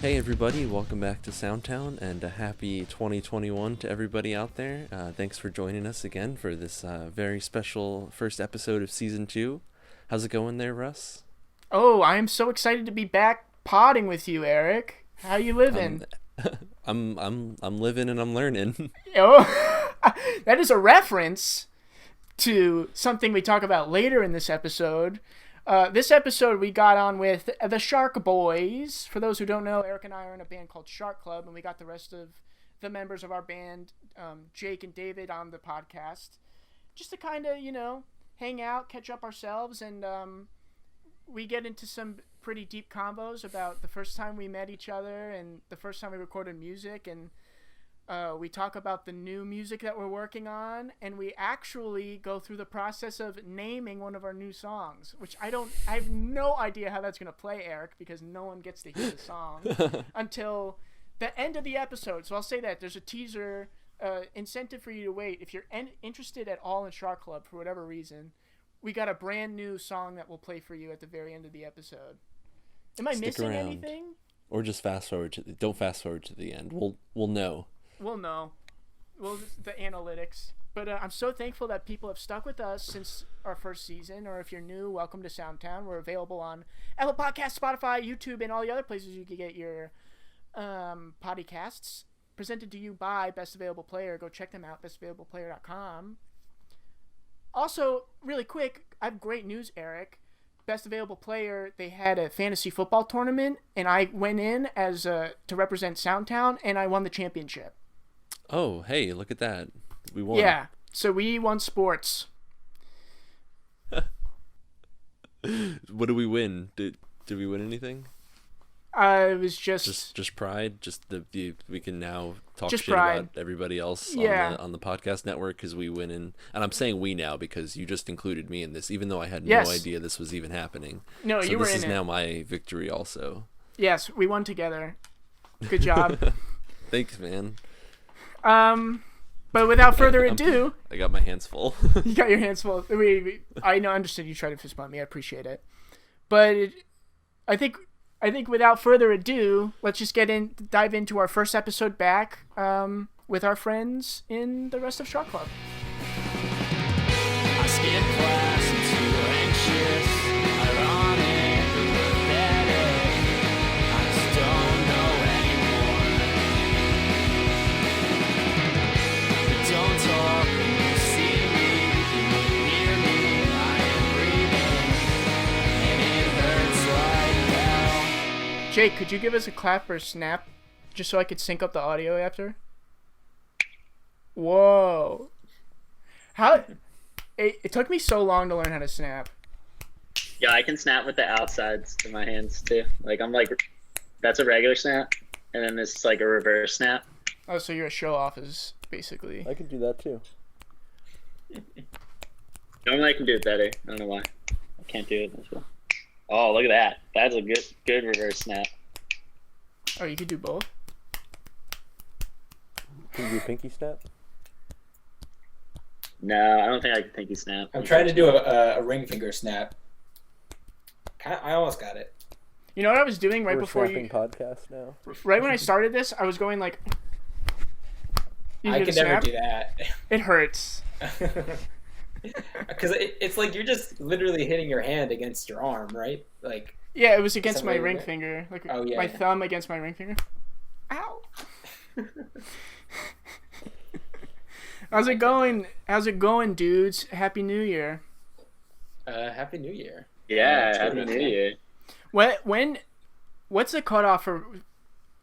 Hey everybody, welcome back to Soundtown and a happy 2021 to everybody out there. Thanks for joining us again for this very special first episode of Season 2. How's it going there, Russ? Oh, I am so excited to be back podding with you, Eric. How you living? I'm living and I'm learning. Oh, that is a reference to something we talk about later in this episode. This episode we got on with the Shark Boys. For those who don't know, Eric and I are in a band called Shark Club, and we got the rest of the members of our band, Jake and David, on the podcast, just to kind of, hang out, catch up ourselves, and we get into some pretty deep combos about the first time we met each other and the first time we recorded music, and we talk about the new music that we're working on, and we actually go through the process of naming one of our new songs, which I have no idea how that's going to play, Eric, because no one gets to hear the song until the end of the episode. So I'll say that there's a teaser incentive for you to wait. If you're interested at all in Shark Club for whatever reason, we got a brand new song that will play for you at the very end of the episode. Am I Stick missing around. anything? Or just fast forward don't fast forward to the end. We'll know. We'll know. The analytics. But I'm so thankful that people have stuck with us since our first season. Or if you're new, welcome to Soundtown. We're available on Apple Podcasts, Spotify, YouTube, and all the other places you can get your podcasts. Presented to you by Best Available Player. Go check them out, bestavalableplayer.com. Also, really quick, I have great news, Eric. Best Available Player, they had a fantasy football tournament, and I went in as to represent Soundtown, and I won the championship. Oh, hey, look at that. We won. Yeah, so we won sports. What did we win? Did we win anything? It was just pride. We can now talk just shit pride. About everybody else Yeah. on the podcast network because we win and I'm saying we now because you just included me in this, even though I had Yes. no idea this was even happening. No, so you were this in is it. now my victory also. Yes, we won together. Good job. Thanks, man. But without further ado, I got my hands full. you got your hands full. I understood you tried to fist bump me. I appreciate it. But I think without further ado, let's just dive into our first episode back with our friends in the rest of Shark Club. I skip class, I'm too anxious, ironic, pathetic. I just don't know anymore. But don't talk when you see me, you hear me, I am breathing, and it hurts like hell. Jake, could you give us a clap or a snap just so I could sync up the audio after? Whoa. It took me so long to learn how to snap. Yeah, I can snap with the outsides of my hands too. That's a regular snap, and then this is like a reverse snap. Oh, so you're a show-off is basically. I could do that too. Normally I can do it better. I don't know why. I can't do it as well. Oh, look at that. That's a good reverse snap. Oh, you could do both? Can you do pinky snap? No, I don't think I can pinky snap. I'm trying to do a ring finger snap. I almost got it. You know what I was doing right We're before snapping you... podcast now. Right when I started this, I was going like... You I did a could never snap? do that. It hurts. Because it's like you're just literally hitting your hand against your arm, right? Like, Yeah, it was against my Something ring like that? finger. Like Oh, yeah. my thumb against my ring finger. Ow. How's it going? How's it going, dudes? Happy New Year. Happy New Year. Yeah, Happy New Year. What's the cutoff for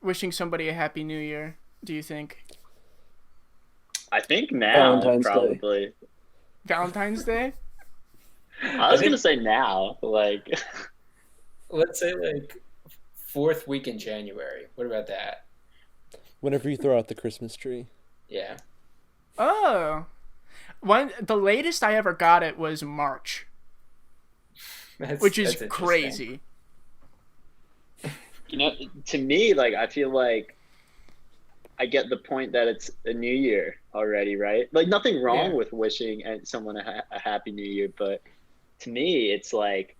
wishing somebody a Happy New Year, do you think? I think now, Valentine's Day. probably. Valentine's Day? I was going to say now. Let's say like 4th week in January. What about that? Whenever you throw out the Christmas tree. Yeah. Oh. The latest I ever got it was March, which is that's interesting. crazy. To me, I feel like I get the point that it's a new year already, right? Like, nothing wrong Yeah. with wishing someone a happy new year, but to me, it's like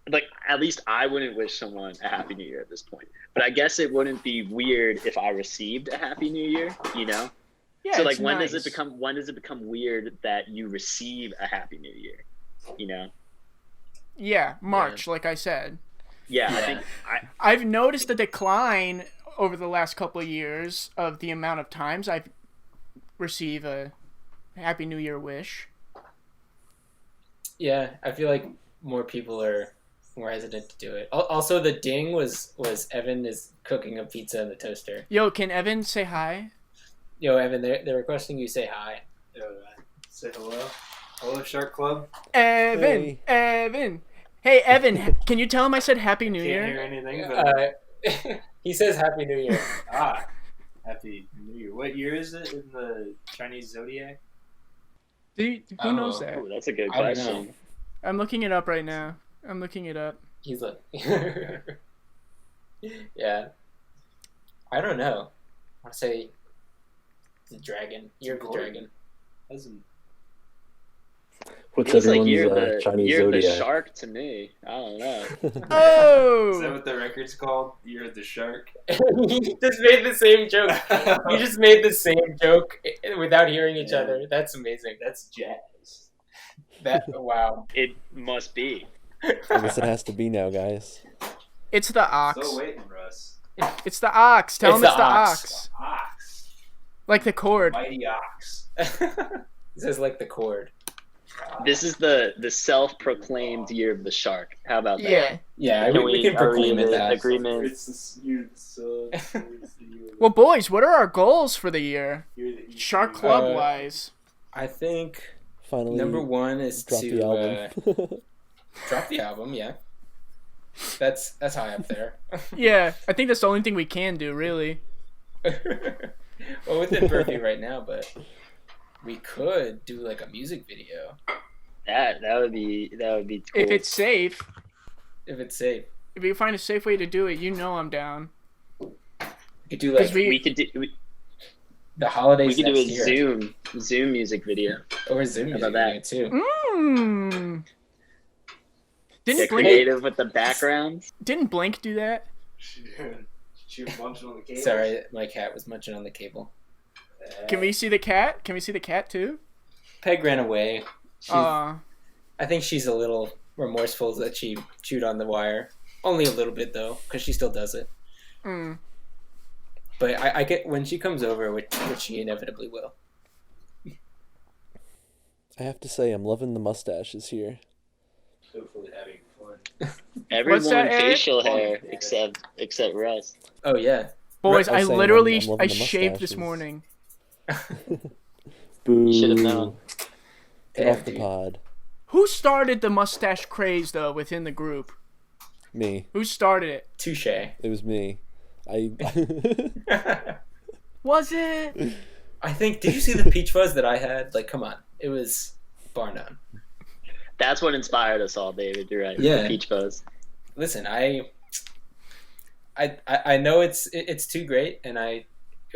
like at least I wouldn't wish someone a happy new year at this point. But I guess it wouldn't be weird if I received a happy new year, you know? Yeah, So like it's when nice. does it become weird that you receive a happy new year? You know? Yeah, March, like I said. Yeah, I Yeah. think I've noticed a decline over the last couple of years of the amount of times I've received a Happy New Year wish. Yeah, I feel like more people are more hesitant to do it. Also, the ding was Evan is cooking a pizza in the toaster. Yo, can Evan say hi? Yo, Evan, they're requesting you say hi. Say hello. Hello, Shark Club. Evan, Hey. Evan. Hey, Evan, can you tell him I said Happy New Can't hear Year? anything, but He says Happy New Year. Happy New Year. What year is it in the Chinese zodiac? Who knows that? ooh, that's a good I don't question. know. I'm looking it up right now. I'm looking it up. He's like, yeah. I don't know. I want to say the dragon. Year of the dragon. Hasn't What's Feels like everyone's year of the Chinese year of the zodiac? shark to me. I don't know. Is that Oh! what the record's called? Year of the Shark? You just made the same joke. You just made the same joke without hearing each other. That's amazing. That's jazz. Wow. It must be. I guess it has to be now, guys. It's the ox. Still waiting, Russ. It's the ox. Tell It's him the it's the ox. ox. Ox. Like the cord. Mighty ox. He says like the cord. This is the self-proclaimed year of the shark. How about that? Yeah. Yeah, Can we can are we proclaim in it that. agreement? It's the year of the sun. It's the year of Well, boys, what are our goals for the year? the year that you- Shark Club wise. I think Finally, number one is drop to the album. drop the album. Yeah, that's high up there. Yeah, I think that's the only thing we can do, really. Well, within purview right now, but we could do like a music video That would be cool. If it's safe. if it's safe. If you find a safe way to do it, you know I'm down. We could do 'Cause like we- we could do the holidays we could do next a year. Zoom music video. Or Zoom How music about video that? too. Mmm. Get Didn't Blink creative with the backgrounds. didn't Blink do that? She was munching on the cable. Sorry, my cat was munching on the cable. Can we see the cat? Can we see the cat too? Peg ran away. Uh I think she's a little remorseful that she chewed on the wire. Only a little bit though, because she still does it. mm. But I get when she comes over, which she inevitably will. I have to say, I'm loving the mustaches here. Hopefully having fun. Everyone that, Eric? facial hair except Russ. Oh yeah. Boys, I I was saying literally I'm loving I the shaved this mustaches. morning. Boo. You should have known. Get off the Dude. pod. Who started the mustache craze though within the group? Me. Who started it? Touche. It was me. I. Was it? I think. Did you see the peach fuzz that I had? Like, come on, it was bar none. That's what inspired us all, David. You're right. Yeah. The peach fuzz. Listen, I know it's too great, and it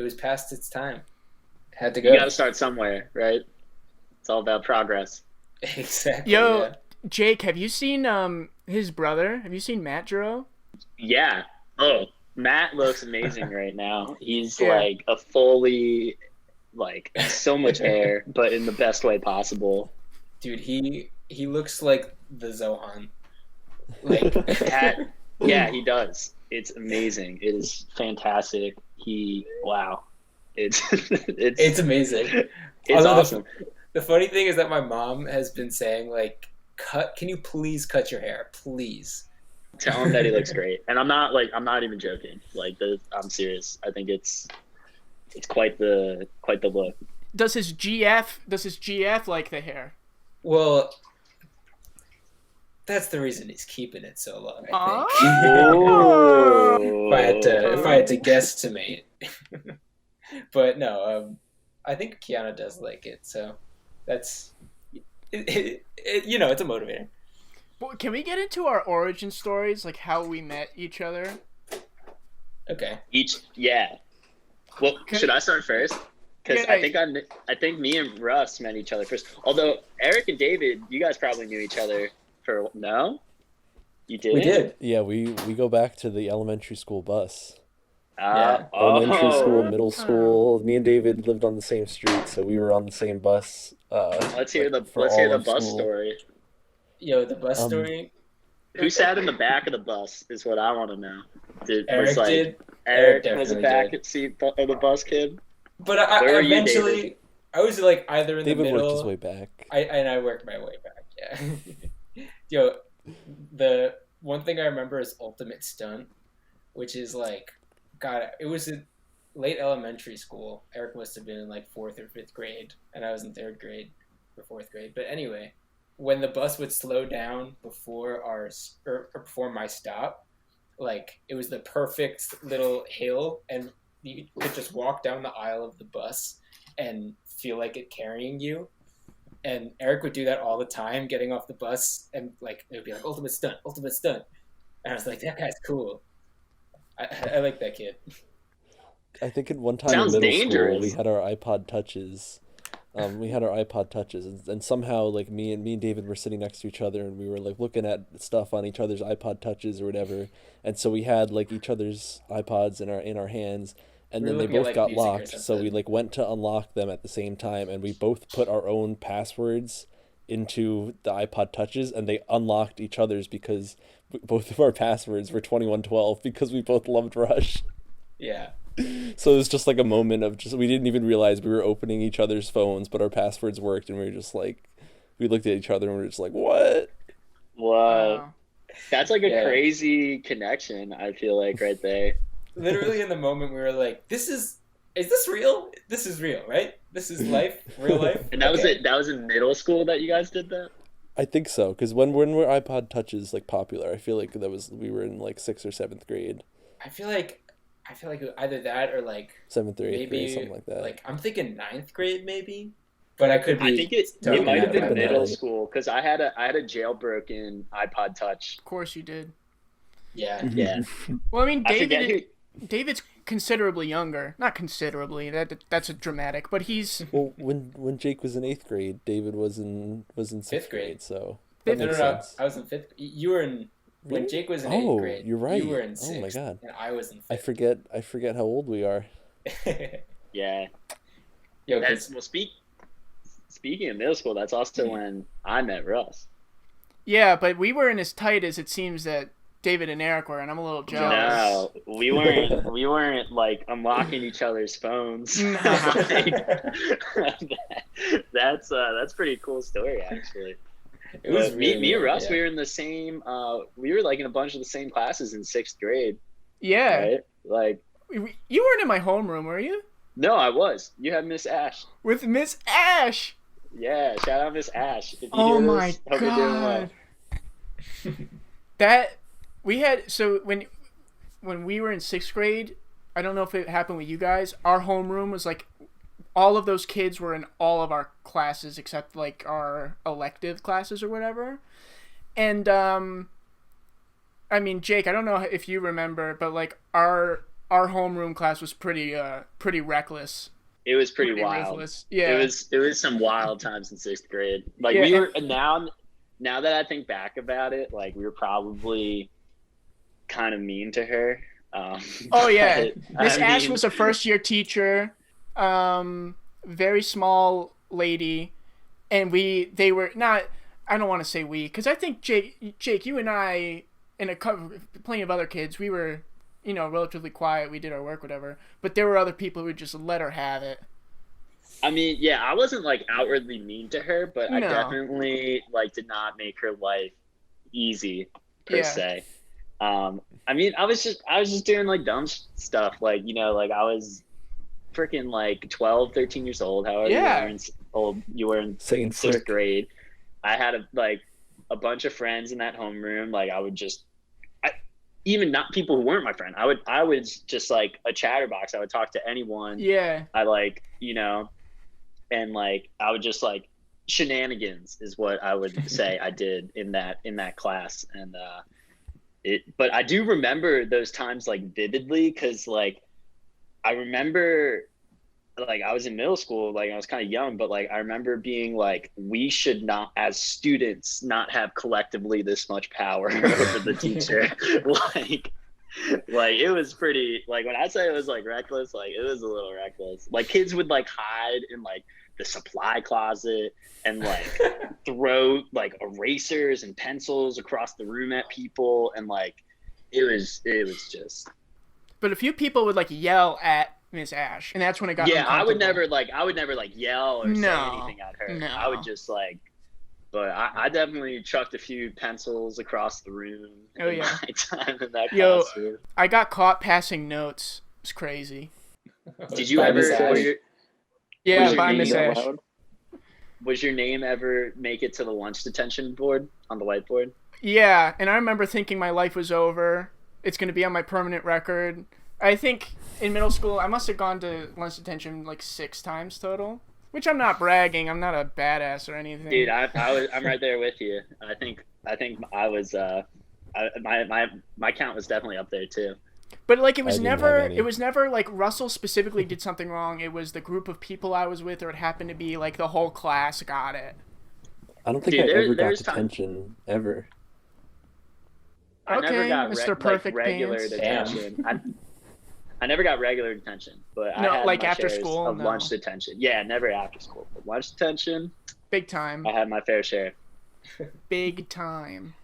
was past its time. Had to go. You got to start somewhere, right? It's all about progress. Exactly. Yo, yeah. Jake, have you seen his brother? Have you seen Matt Jero? Yeah. Oh, Matt looks amazing right now. He's Yeah. like a fully, like, so much hair, but in the best way possible. Dude, he looks like the Zohan. Like, Yeah, he does. It's amazing. It is fantastic. Wow. It's it's amazing. it's Although awesome. The funny thing is that my mom has been saying, like, can you please cut your hair, please? Tell him that he looks great, and I'm not even joking. Like, I'm serious. I think it's quite the look. Does his GF like the hair? Well, that's the reason he's keeping it so long, I think. Oh. If I had to guesstimate. But no, I think Kiana does like it, so that's it's a motivator. Well, can we get into our origin stories, like how we met each other? Okay. Yeah. Well, Okay. should I start first? Because Yeah. I think me and Russ met each other first. Although Eric and David, you guys probably knew each other no? You did? We did. Yeah, we go back to the elementary school bus. Yeah. Elementary school, Oh. middle school. Me and David lived on the same street, so we were on the same bus. Let's hear like, the for let's hear all the of bus school. story. Yo, the bus Um, story. Who sat in the back of the bus is what I want to know. Eric did. Eric Eric was a definitely back did. seat of the bus kid. But Where were you, eventually, I was like either in David the middle. worked his way back. I worked my way back. Yeah. Yo, the one thing I remember is Ultimate Stunt, which is like, God, it was in late elementary school. Eric must have been in like 4th or 5th grade, and I was in 3rd grade or 4th grade. But anyway, when the bus would slow down before or before my stop, like it was the perfect little hill, and you could just walk down the aisle of the bus and feel like it carrying you. And Eric would do that all the time, getting off the bus, and like it would be like ultimate stunt. And I was like, that guy's cool. I like that kid. I think at one time Sounds in middle dangerous. school we had our iPod touches. And somehow like me and David were sitting next to each other, and we were like looking at stuff on each other's iPod touches or whatever. And so we had like each other's iPods in our hands, and We then were they looking at, both like, got music or locked. So we something. like went to unlock them at the same time, and we both put our own passwords into the iPod touches, and they unlocked each other's because both of our passwords were 2112 because we both loved Rush. Yeah. So it was just like a moment of we didn't even realize we were opening each other's phones, but our passwords worked, and we were just like, we looked at each other and we were just like, what? Wow. That's like a Yeah. crazy connection, I feel like, right there. Literally in the moment we were like, is this real? This is real, right? This is life, real life. And that was Okay. it. That was in middle school that you guys did that? I think so, because when were iPod touches like popular? I feel like we were in like 6th or 7th grade, I feel like either that or like 7th or 8th maybe grade, something like that. Like I'm thinking 9th grade maybe, but I could be. I think it totally might have out been about middle that. school because I had a jailbroken iPod Touch. Of course you did. Yeah. Yeah, Well, I mean, I forget who. David's considerably younger. Not considerably. That's a dramatic, but he's Well, when Jake was in 8th grade, David was in 6th Fifth grade. grade, so Fifth- that No, makes no, no. sense. I was in 5th. You were in when Really? Jake was in Oh, 8th grade. you're right. You were in Oh 6th. my God. And I was in 5th. I forget how old we are. Yeah, Yo, that's 'cause- well. Speaking of middle school, that's also when I met Russ. yeah, but we weren't as tight as it seems that David and Eric were, and I'm a little jealous. No, we weren't. We weren't like unlocking each other's phones. Nah. That's pretty cool story actually. it was But really me and weird, Russ, yeah. we were in the same. We were like in a bunch of the same classes in 6th grade, Yeah. right? Like, You weren't in my homeroom, were you? no, I was. You had Miss Ash. With Miss Ash. Yeah, shout out Miss Ash. If you Oh hear my this, hope you're doing well. god. That we had so when we were in 6th grade, I don't know if it happened with you guys. Our homeroom was like all of those kids were in all of our classes except like our elective classes or whatever. And I mean, Jake, I don't know if you remember, but like our homeroom class was pretty reckless. It was pretty wild. ruthless. Yeah. It was some wild times in 6th grade. Like Yeah. we were now that I think back about it, like we were probably kind of mean to her. Oh yeah, but, Miss I Ash mean, was a first year teacher, very small lady, and they were not. I don't want to say we, because I think Jake, you and I, and plenty of other kids, we were, relatively quiet. We did our work, whatever. But there were other people who just let her have it. I mean, yeah, I wasn't like outwardly mean to her, but I No. definitely like did not make her life easy per Yeah. se. I mean, I was just doing like dumb stuff, like like I was freaking like 12, 13 years old, however Yeah. old you were in Saying 6th frick. grade. I had a bunch of friends in that homeroom. Like I would just, even not people who weren't my friend. I was just like a chatterbox. I would talk to anyone. Yeah. I and like I would just like shenanigans is what I would say I did in that class. And but I do remember those times like vividly, because like I remember like I was in middle school, like I was kind of young, but like I remember being like, we should not, as students, not have collectively this much power over the teacher. like, like it was pretty. Like when I say it was like reckless, like it was a little reckless. Like kids would like hide in like the supply closet and like throw like erasers and pencils across the room at people, and like it was just. But a few people would like yell at Miss Ash, and that's when it got I would uncomfortable. never like yell or say anything at her. No. I would just like, but I definitely chucked a few pencils across the room. Oh, yeah. My time in that Yo, classroom. I got caught passing notes. It's crazy. Did you By ever? Miss Ash. Was Yeah, your by name Miss out Ash. loud? Was your name ever make it to the lunch detention board on the whiteboard? Yeah, and I remember thinking my life was over. It's going to be on my permanent record. I think in middle school, I must have gone to lunch detention like 6 times total, which I'm not bragging. I'm not a badass or anything. Dude, I'm right there with you. I think I was my count was definitely up there too. But like I didn't have any. it was never like Russell specifically did something wrong. It was the group of people I was with, or it happened to be like the whole class got it. I don't think Dude, I ever got there's detention ever. I never Okay, got Mr. Perfect regular Pants. detention. I never got regular detention, but I No, had like my after shares school? of No. lunch detention. Yeah, never after school. But lunch detention, Big time. I had my fair share. Big time.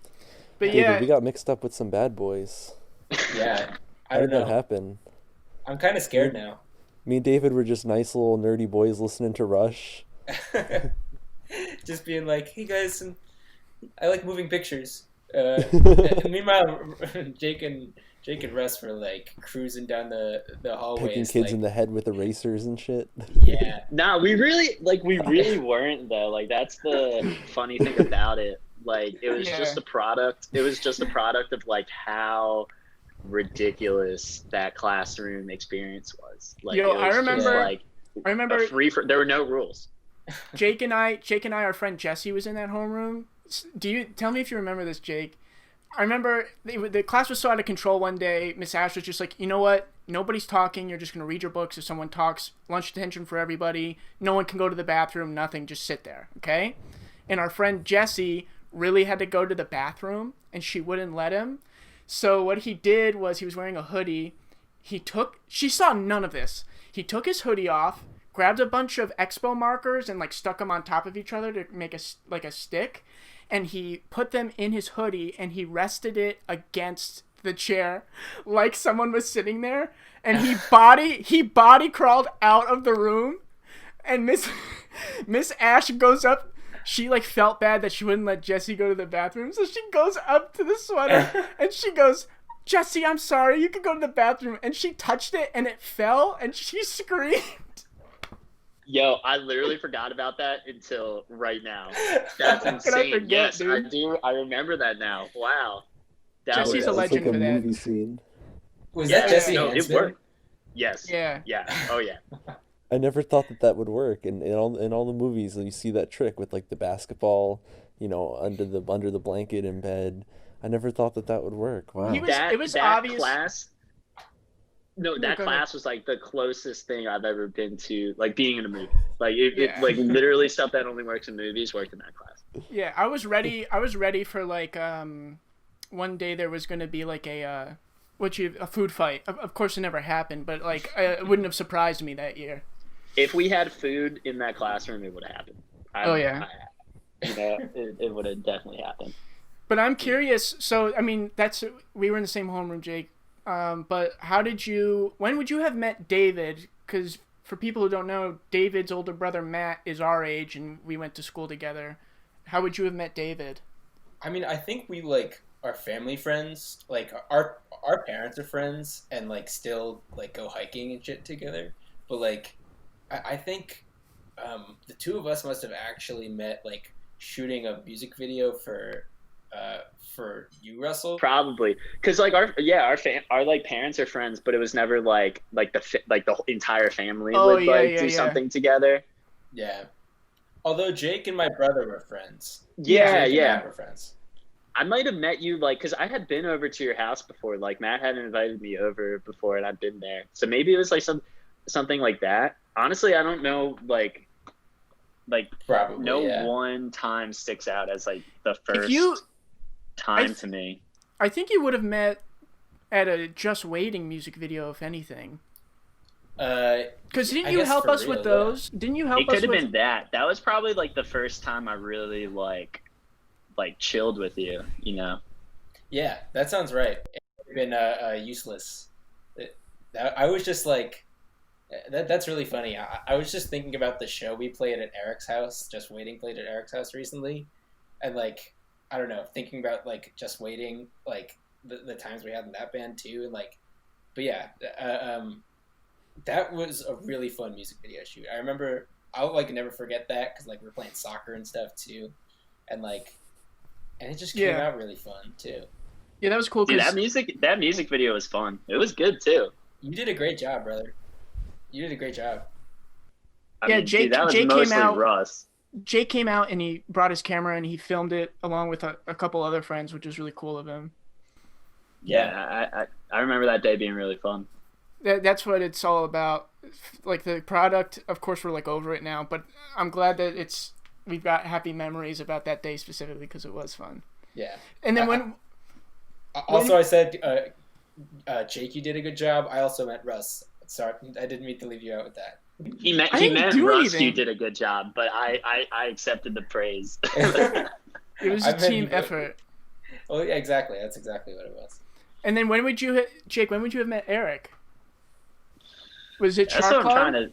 But David, yeah, we got mixed up with some bad boys. Yeah, I How don't did that know. happen? I'm kind of scared now. Me and David were just nice little nerdy boys listening to Rush. Just being like, hey guys, I like moving pictures. And meanwhile, Jake and Russ were like cruising down the hallways. Picking kids like, in the head with erasers and shit. Yeah. Nah, we really weren't though. Like that's the funny thing about it. Like it was Yeah. just a product. It was just a product of like how ridiculous that classroom experience was. Like Yo, it was I just, remember- like I remember there were no rules. Jake and I, our friend Jesse was in that homeroom. Tell me if you remember this, Jake? I remember the class was so out of control one day. Miss Ash was just like, you know what? Nobody's talking. You're just going to read your books. If someone talks, lunch detention for everybody. No one can go to the bathroom. Nothing. Just sit there. Okay? And our friend Jesse really had to go to the bathroom, and she wouldn't let him. So what he did was he was wearing a hoodie. She saw none of this. He took his hoodie off, grabbed a bunch of Expo markers and like stuck them on top of each other to make a stick. And he put them in his hoodie and he rested it against the chair like someone was sitting there, and he body crawled out of the room, and Miss Ash goes up. She like felt bad that she wouldn't let Jesse go to the bathroom, so she goes up to the sweater and she goes, Jesse, I'm sorry, you can go to the bathroom. And she touched it and it fell and she screamed. Yo, I literally forgot about that until right now. That's How could I insane. forget, Yes, dude? I do. I remember that now. Wow. Jesse's a It's legend like a for that. movie scene. Was Yeah, that Jesse no, it Hansman? worked. Yes. Yeah. Yeah. Oh yeah. I never thought that would work. And in all the movies, you see that trick with like the basketball, under the blanket in bed. I never thought that would work. Wow. It was that obvious. class. No, that go class was like the closest thing I've ever been to, like being in a movie. Like Yeah. it like literally stuff that only works in movies worked in that class. Yeah, I was ready for like one day there was going to be like a food fight. Of course it never happened, but like it wouldn't have surprised me that year. If we had food in that classroom, it would have happened. It would have definitely happened. But I'm curious. So I mean, we were in the same homeroom, Jake. But when would you have met David? Because for people who don't know, David's older brother Matt is our age, and we went to school together. How would you have met David? I mean, I think we like are family friends. Like our parents are friends, and like still like go hiking and shit together. But like, I think the two of us must have actually met like shooting a music video for you, Russell. Probably because like our like parents are friends, but it was never like the entire family would do something together. Yeah. Although Jake and my brother were friends. Yeah, Jake and yeah. Matt were friends. I might have met you like because I had been over to your house before. Like Matt had invited me over before, and I'd been there. So maybe it was like something like that. honestly, I don't know, like Probably, no yeah. one time sticks out as like the first you- time I- to me. I think you would have met at a Just Waiting music video, if anything. Because didn't I you guess help for us real, with yeah. those? Didn't you help It us could have with? been that. That was probably like the first time I really like chilled with you, you know. Yeah, that sounds right. It would have been useless. I was just like, that's really funny. I was just thinking about the show we played at Eric's house, Just Waiting played at Eric's house recently. And like, I don't know, thinking about like Just Waiting, like the times we had in that band too. And like, but yeah, that was a really fun music video shoot. I remember, I'll like never forget that because like we were playing soccer and stuff too. And like, and it just came Yeah. out really fun too. Yeah, that was cool. Dude, 'Cause that music video was fun. It was good too. You did a great job, brother. You did a great job. Yeah, Jake- dude, that was Jake came mostly out- Russ. Jake came out and he brought his camera and he filmed it along with a couple other friends, which was really cool of him. Yeah, I remember that day being really fun. That's what it's all about. Like the product, of course, we're like over it now, but I'm glad that we've got happy memories about that day specifically because it was fun. Yeah. And then when Also, I said, Jake, you did a good job. I also meant Russ. Sorry, I didn't mean to leave you out with that. He meant I didn't do Russ. anything. You did a good job, but I accepted the praise. it was I a meant team you- effort. Oh, yeah, exactly. That's exactly what it was. And then Jake? When would you have met Eric? Was it That's Shark what I'm Club? trying to.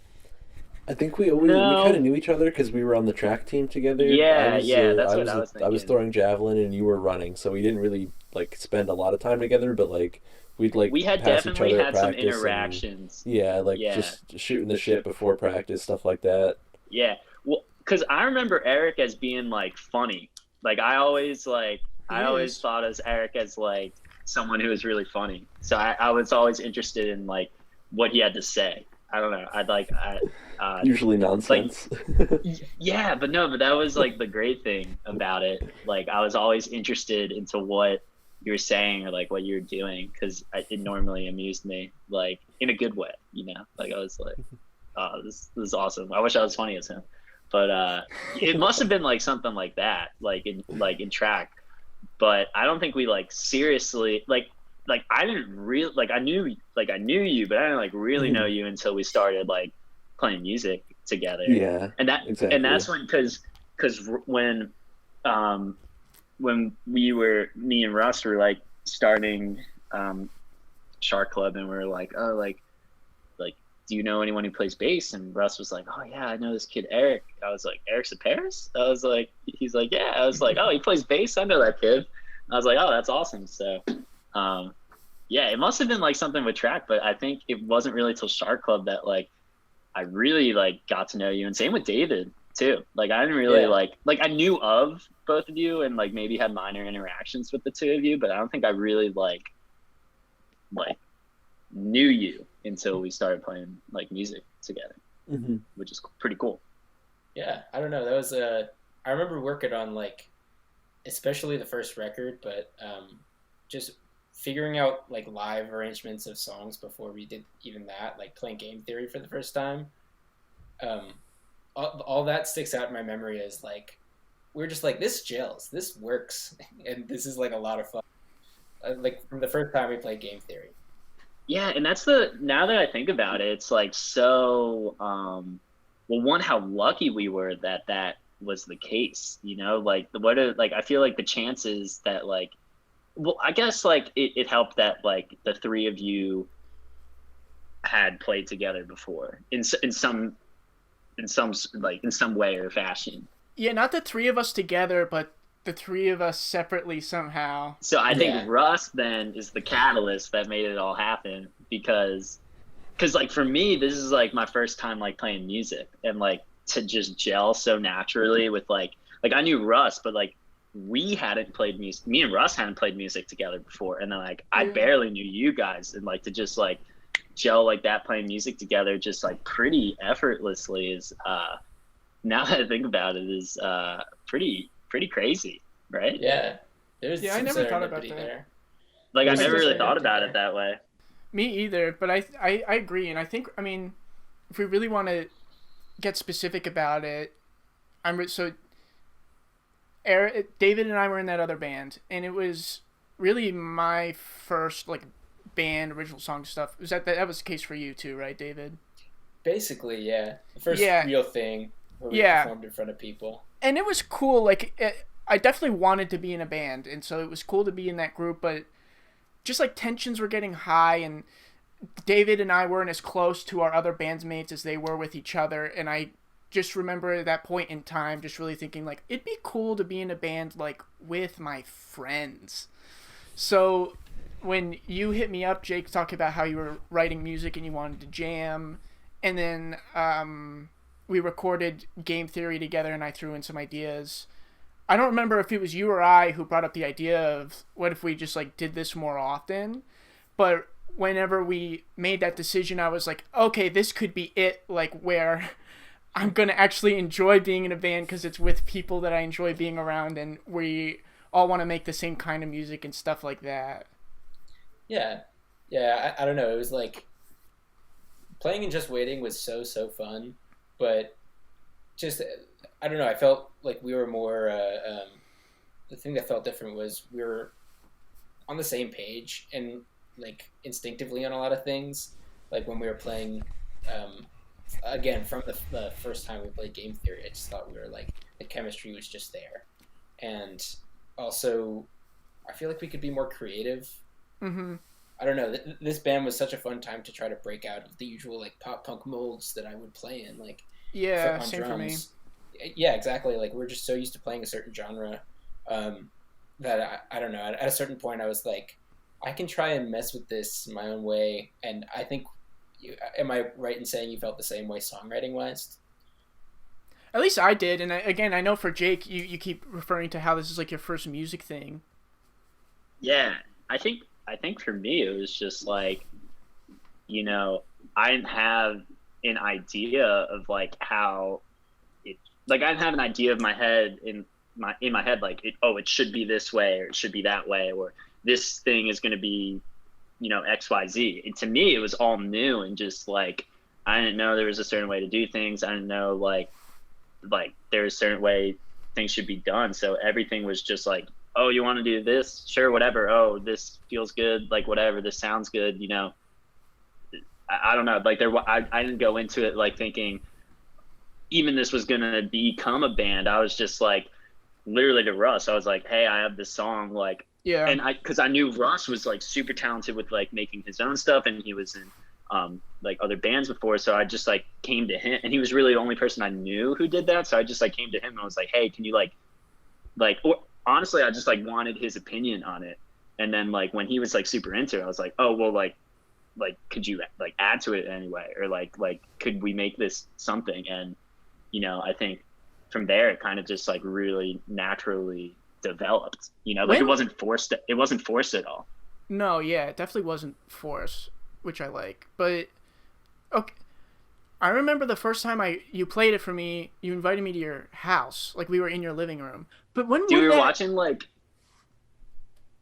I think we No. kind of knew each other because we were on the track team together. Yeah, that's I what I was I was thinking. throwing javelin and you were running, so we didn't really like spend a lot of time together. But like we'd like We had pass each definitely other had at some practice and- interactions. yeah, like Yeah. just shooting the shit before practice, stuff like that. Yeah, well, because I remember Eric as being like funny. Like I always is. thought as Eric as like someone who was really funny. So I was always interested in like what he had to say. I don't know. Usually nonsense. Yeah, but that was like the great thing about it. Like I was always interested into what you were saying or like what you were doing because it normally amused me, like in a good way, you know. Like I was like, oh, this is awesome. I wish I was funny as him, but it must have been like something like that, like in track. But I don't think we like seriously like I didn't really like I knew you, but I didn't like really know you until we started like playing music together. Yeah, and that's when because when me and Russ were like starting Shark Club and we were like, oh, like do you know anyone who plays bass? And Russ was like, oh yeah, I know this kid Eric. I was like, Eric's a Paris? I was like, he's like, yeah. I was like, oh, he plays bass? I know that kid. I was like, oh, that's awesome. So yeah, it must have been like something with track, but I think it wasn't really till Shark Club that like I really like got to know you, and same with David too. Like I didn't really like I knew of both of you and like maybe had minor interactions with the two of you, but I don't think I really like knew you until we started playing like music together, which is pretty cool. Yeah, I don't know. That was I remember working on like, especially the first record, but just figuring out like live arrangements of songs before we did even that, like playing Game Theory for the first time. All that sticks out in my memory as like we're just like, this gels, this works, and this is like a lot of fun. Like from the first time we played Game Theory. Yeah, and that's now that I think about it, it's like so well, one, how lucky we were that was the case, you know, like I feel like the chances that like, well, I guess like it helped that like the three of you had played together before in some way or fashion. Yeah, not the three of us together, but the three of us separately somehow. So I think Yeah. Russ then is the catalyst that made it all happen because like for me, this is like my first time like playing music and like to just gel so naturally with like I knew Russ, but like we hadn't played music. Me and Russ hadn't played music together before, and then like I barely knew you guys, and like to just like gel like that playing music together just like pretty effortlessly is now that I think about it is pretty crazy, right? Yeah, there's Yeah, I some never thought about serendipity that. there. Like I There's never some really thought serendipity about there. it that way. Me either, but I agree, and I think, I mean, if we really want to get specific about it, David and I were in that other band, and it was really my first like band original song stuff. Was that was the case for you too, right, David? Basically, yeah. The first real thing where we performed in front of people. And it was cool. Like, I definitely wanted to be in a band, and so it was cool to be in that group, but just, like, tensions were getting high, and David and I weren't as close to our other bandmates as they were with each other, and I just remember at that point in time just really thinking, like, it'd be cool to be in a band, like, with my friends. So when you hit me up, Jake, talking about how you were writing music and you wanted to jam, and then we recorded Game Theory together and I threw in some ideas. I don't remember if it was you or I who brought up the idea of what if we just like did this more often, but whenever we made that decision, I was like, okay, this could be it, like where I'm going to actually enjoy being in a band because it's with people that I enjoy being around and we all want to make the same kind of music and stuff like that. Yeah. I don't know. It was like playing and Just Waiting was so fun, but just I don't know. I felt like we were more. The thing that felt different was we were on the same page and like instinctively on a lot of things. Like when we were playing, again from the first time we played Game Theory, I just thought we were like the chemistry was just there, and also I feel like we could be more creative. Mm-hmm. I don't know. This band was such a fun time to try to break out of the usual like pop punk molds that I would play in. Like on same drums. For me. Yeah, exactly. Like we're just so used to playing a certain genre that I don't know. At a certain point, I was like, I can try and mess with this my own way. And I think, am I right in saying you felt the same way songwriting wise? At least I did. And I know for Jake, you keep referring to how this is like your first music thing. Yeah, I think for me it was just like, you know, I didn't have an idea of like how it, like I didn't have an idea of my head in my head like it should be this way or it should be that way or this thing is going to be, you know, XYZ. And to me it was all new and just like I didn't know there was a certain way to do things. I didn't know like there was a certain way things should be done. So everything was just like, oh, you want to do this? Sure, whatever. Oh, this feels good. Like, whatever. This sounds good. You know, I don't know. Like, I didn't go into it like thinking even this was going to become a band. I was just like, literally to Russ, I was like, hey, I have this song. Like, yeah. And because I knew Russ was like super talented with like making his own stuff and he was in like other bands before. So I just like came to him and he was really the only person I knew who did that. So I just like came to him and I was like, hey, can you or honestly, I just like wanted his opinion on it. And then like when he was like super into it, I was like, oh, well, like could you like add to it anyway? Or like could we make this something? And, you know, I think from there, it kind of just like really naturally developed, you know, like it wasn't forced at all. No, yeah, it definitely wasn't forced, which I like. But okay, I remember the first time you played it for me, you invited me to your house, like we were in your living room. But when we were watching like.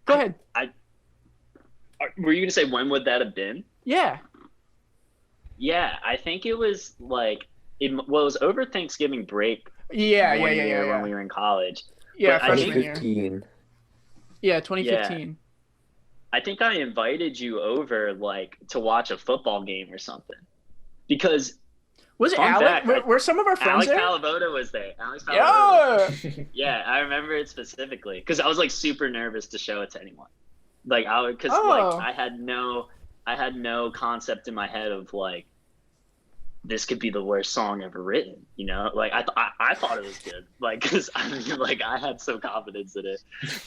Go ahead. Were you gonna say when would that have been? Yeah. Yeah, I think it was like it was over Thanksgiving break. Yeah. When we were in college. Yeah, but freshman year. Yeah, 2015. Yeah. I think I invited you over like to watch a football game or something, because. Was it Alex? Were some of our friends there? Alex Palavoda was there. Yeah, I remember it specifically because I was like super nervous to show it to anyone. Like like I had no concept in my head of like this could be the worst song ever written. You know, like I thought it was good. Like because I mean, like I had some confidence in it,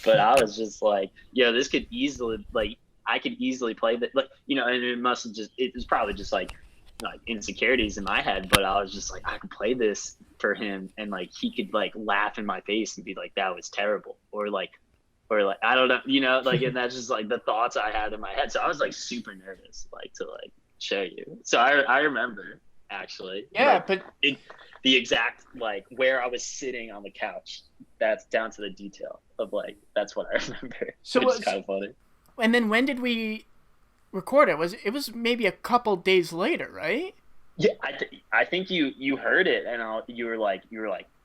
but I was just like, yo, this could easily I could easily play that. Like, you know, and it was probably just like insecurities in my head, but I was just like, I could play this for him and like he could like laugh in my face and be like, that was terrible, or like I don't know, you know, like, and that's just like the thoughts I had in my head. So I was like super nervous like to like show you. So I remember actually, yeah, like, but the exact like where I was sitting on the couch, that's down to the detail of like that's what I remember. So it's kind of funny. And then when did we record it? It was maybe a couple days later, right? Yeah, I think you heard it, and you were like,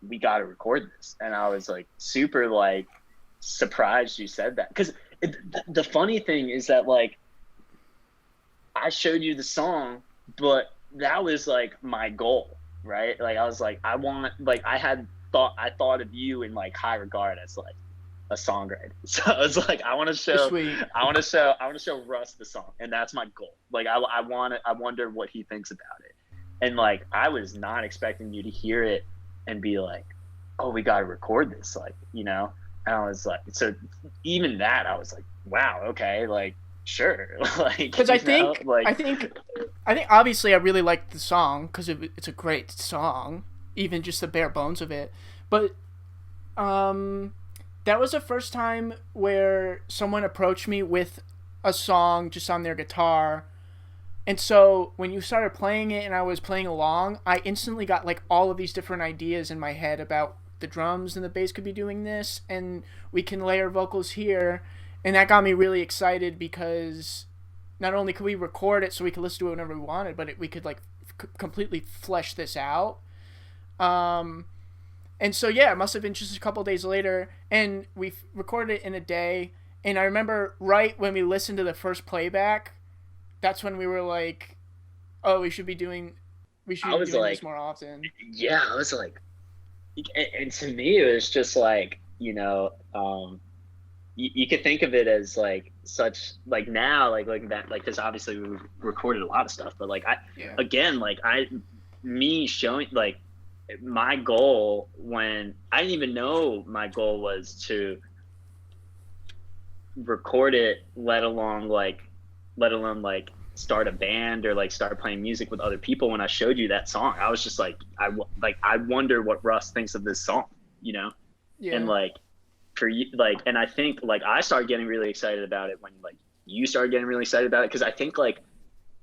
we got to record this, and I was like super like surprised you said that, because the funny thing is that like I showed you the song, but that was like my goal, right? Like I was like, I want, like I thought of you in like high regard as like a songwriter. So I was like, I want to Sweet. show Russ the song, and that's my goal. Like I wonder what he thinks about it, and like I was not expecting you to hear it and be like, oh, we got to record this, like, you know. And I was like, so even that, I was like, wow, okay, like sure, like Because I think obviously I really liked the song because it's a great song, even just the bare bones of it. But that was the first time where someone approached me with a song just on their guitar. And so when you started playing it and I was playing along, I instantly got like all of these different ideas in my head about the drums and the bass could be doing this, and we can layer vocals here. And that got me really excited because not only could we record it so we could listen to it whenever we wanted, but we could like completely flesh this out. And so, yeah, it must have been just a couple days later, and we recorded it in a day. And I remember right when we listened to the first playback, that's when we were like, oh, we should be doing this more often. Yeah, I was like, and to me, it was just like, you know, you could think of it as like such, like now, like that, like, because obviously we recorded a lot of stuff, but like me showing, like, my goal, when I didn't even know my goal was to record it, let alone like start a band or like start playing music with other people. When I showed you that song, I was just like, I wonder what Russ thinks of this song, you know? Yeah. And like for you, like, and I think like I started getting really excited about it when like you started getting really excited about it, because I think like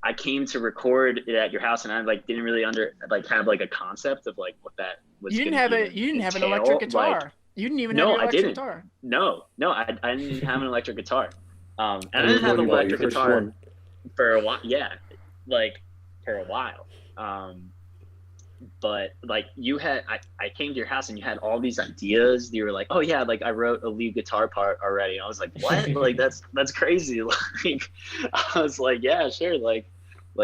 I came to record it at your house and I like didn't really have like a concept of like what that was. You didn't have an electric guitar. Like, you didn't even have an electric guitar. No, I didn't have an electric guitar. And I didn't have an electric guitar for a while. Yeah, like for a while. But like I came to your house and you had all these ideas. You were like, oh yeah, like I wrote a lead guitar part already. And I was like, what? Like that's crazy. Like I was like, yeah, sure. Like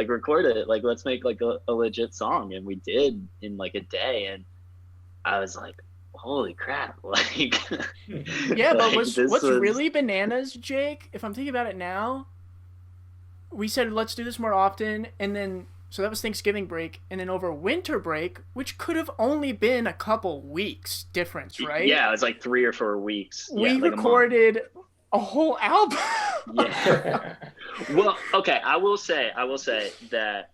record it. Like let's make like a legit song. And we did in like a day. And I was like, holy crap. Like yeah, but what's really bananas, Jake, if I'm thinking about it now, we said let's do this more often, and then so that was Thanksgiving break, and then over winter break, which could have only been a couple weeks difference, right? Yeah, it was like 3 or 4 weeks. We recorded a whole album. Yeah. Well, okay, I will say that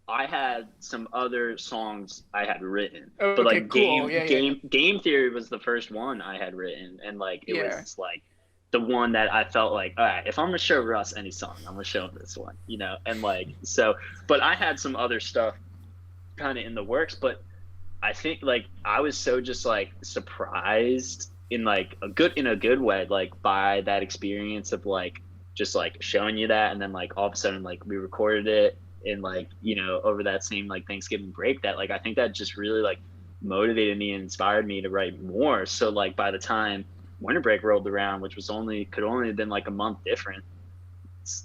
I had some other songs I had written, but like cool. Game Theory was the first one I had written, and like it was like the one that I felt like, all right, if I'm gonna show Russ any song, I'm gonna show him this one, you know. And like so, but I had some other stuff kind of in the works, but I think like I was so just like surprised in like a good way, like by that experience of like just like showing you that, and then like all of a sudden like we recorded it in like, you know, over that same like Thanksgiving break, that like I think that just really like motivated me and inspired me to write more. So like by the time winter break rolled around, which was could only have been like a month different,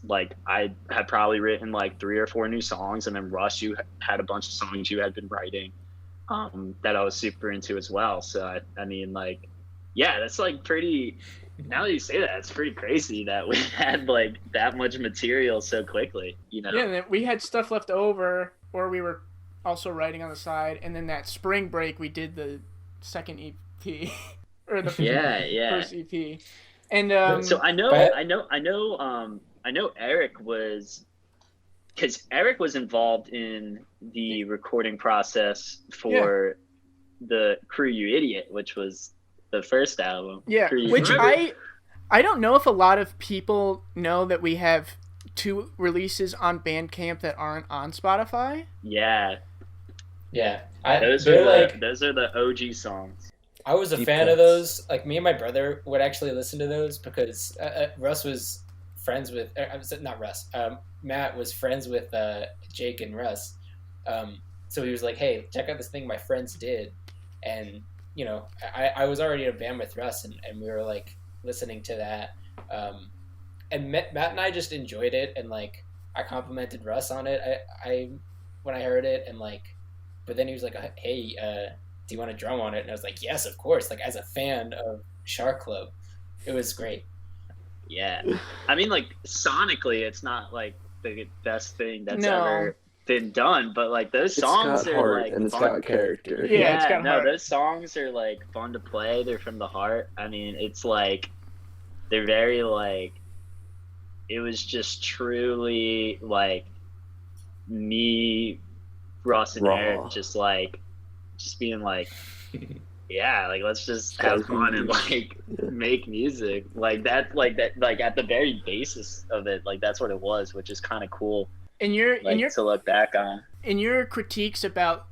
like I had probably written like 3 or 4 new songs, and then Russ, you had a bunch of songs you had been writing that I was super into as well. So I mean, like, yeah, that's like pretty, now that you say that, it's pretty crazy that we had like that much material so quickly, you know? Yeah, and then we had stuff left over, or we were also writing on the side, and then that spring break we did the second EP. Or the first EP, and so I know Eric was, because Eric was involved in the recording process for the Crew You Idiot, which was the first album. Yeah, which I don't know if a lot of people know that we have 2 releases on Bandcamp that aren't on Spotify. Yeah. Those are the OG songs. I was a fan of those. Like, me and my brother would actually listen to those because Russ was friends with, not Russ, Matt was friends with Jake and Russ. So he was like, hey, check out this thing my friends did. And, you know, I was already in a band with Russ, and we were like listening to that. And Matt and I just enjoyed it, and like I complimented Russ on it. I when I heard it, and like, but then he was like, hey, do you want to drum on it? And I was like, yes, of course. Like, as a fan of Shark Club, it was great. Yeah, I mean, like sonically, it's not like the best thing that's No. ever been done, but like those It's songs got are heart like and it's fun. got character. Yeah, it's got no, heart. those songs are like fun to play. They're from the heart. I mean, it's like they're very like it was just truly like me, Russ and Raw. Eric, just being like, yeah, like let's just have fun and like make music like that at the very basis of it, like that's what it was, which is kind of cool In your to look back on. in your critiques about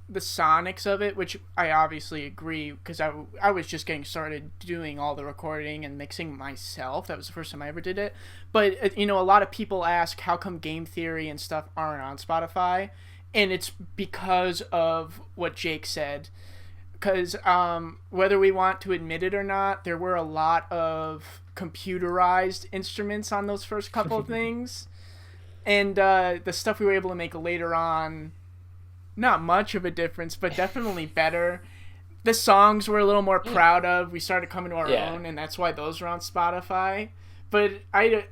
the sonics of it, which I obviously agree, because I was just getting started doing all the recording and mixing myself. That was the first time I ever did it. But, you know, a lot of people ask how come Game Theory and stuff aren't on Spotify, and it's because of what Jake said. Because whether we want to admit it or not, there were a lot of computerized instruments on those first couple of things. And the stuff we were able to make later on, not much of a difference, but definitely better. The songs we're a little more proud of. We started coming to our own, and that's why those are on Spotify. But it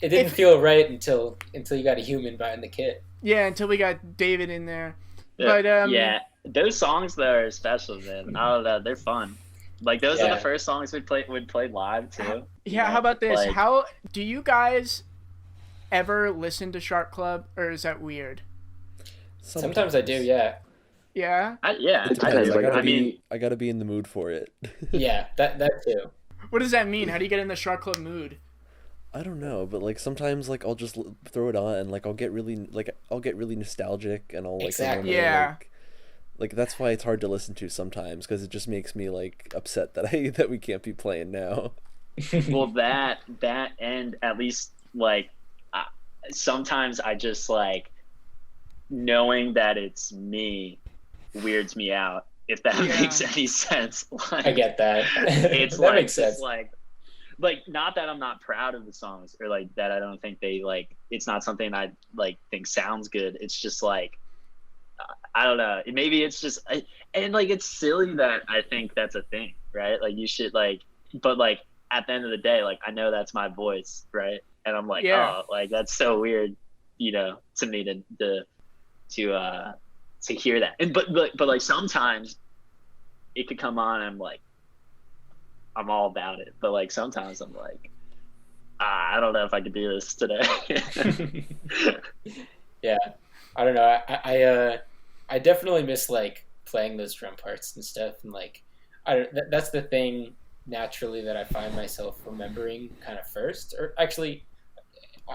didn't feel right until you got a human behind the kit. Yeah, until we got David in there. Yeah, But yeah, those songs though are special, man. I don't know, they're fun. Like those are the first songs would play live too. Yeah, how about this? Like, How do you guys ever listen to Shark Club, or is that weird? Sometimes I do, yeah. Yeah? It I depends. do. I gotta be in the mood for it. Yeah, that too. What does that mean? How do you get in the Shark Club mood? I don't know, but like sometimes like I'll just throw it on and like I'll get really nostalgic and I'll like Exactly. remember, Yeah. like that's why it's hard to listen to sometimes, because it just makes me like upset that we can't be playing now. well, that and at least like sometimes I just like knowing that it's me weirds me out, if that makes any sense. Like, I get that. It's that like makes sense. like not that I'm not proud of the songs or like that I don't think they like it's not something I like think sounds good. It's just like I don't know. Maybe it's just and like it's silly that I think that's a thing, right? Like you should like, but like at the end of the day, like I know that's my voice, right? And I'm like, oh, like that's so weird, you know, to me to hear that. And but like sometimes it could come on and I'm like I'm all about it. But like sometimes I'm like I don't know if I could do this today. Yeah. I don't know. I definitely miss like playing those drum parts and stuff, and like that's the thing naturally that I find myself remembering kind of first. Or actually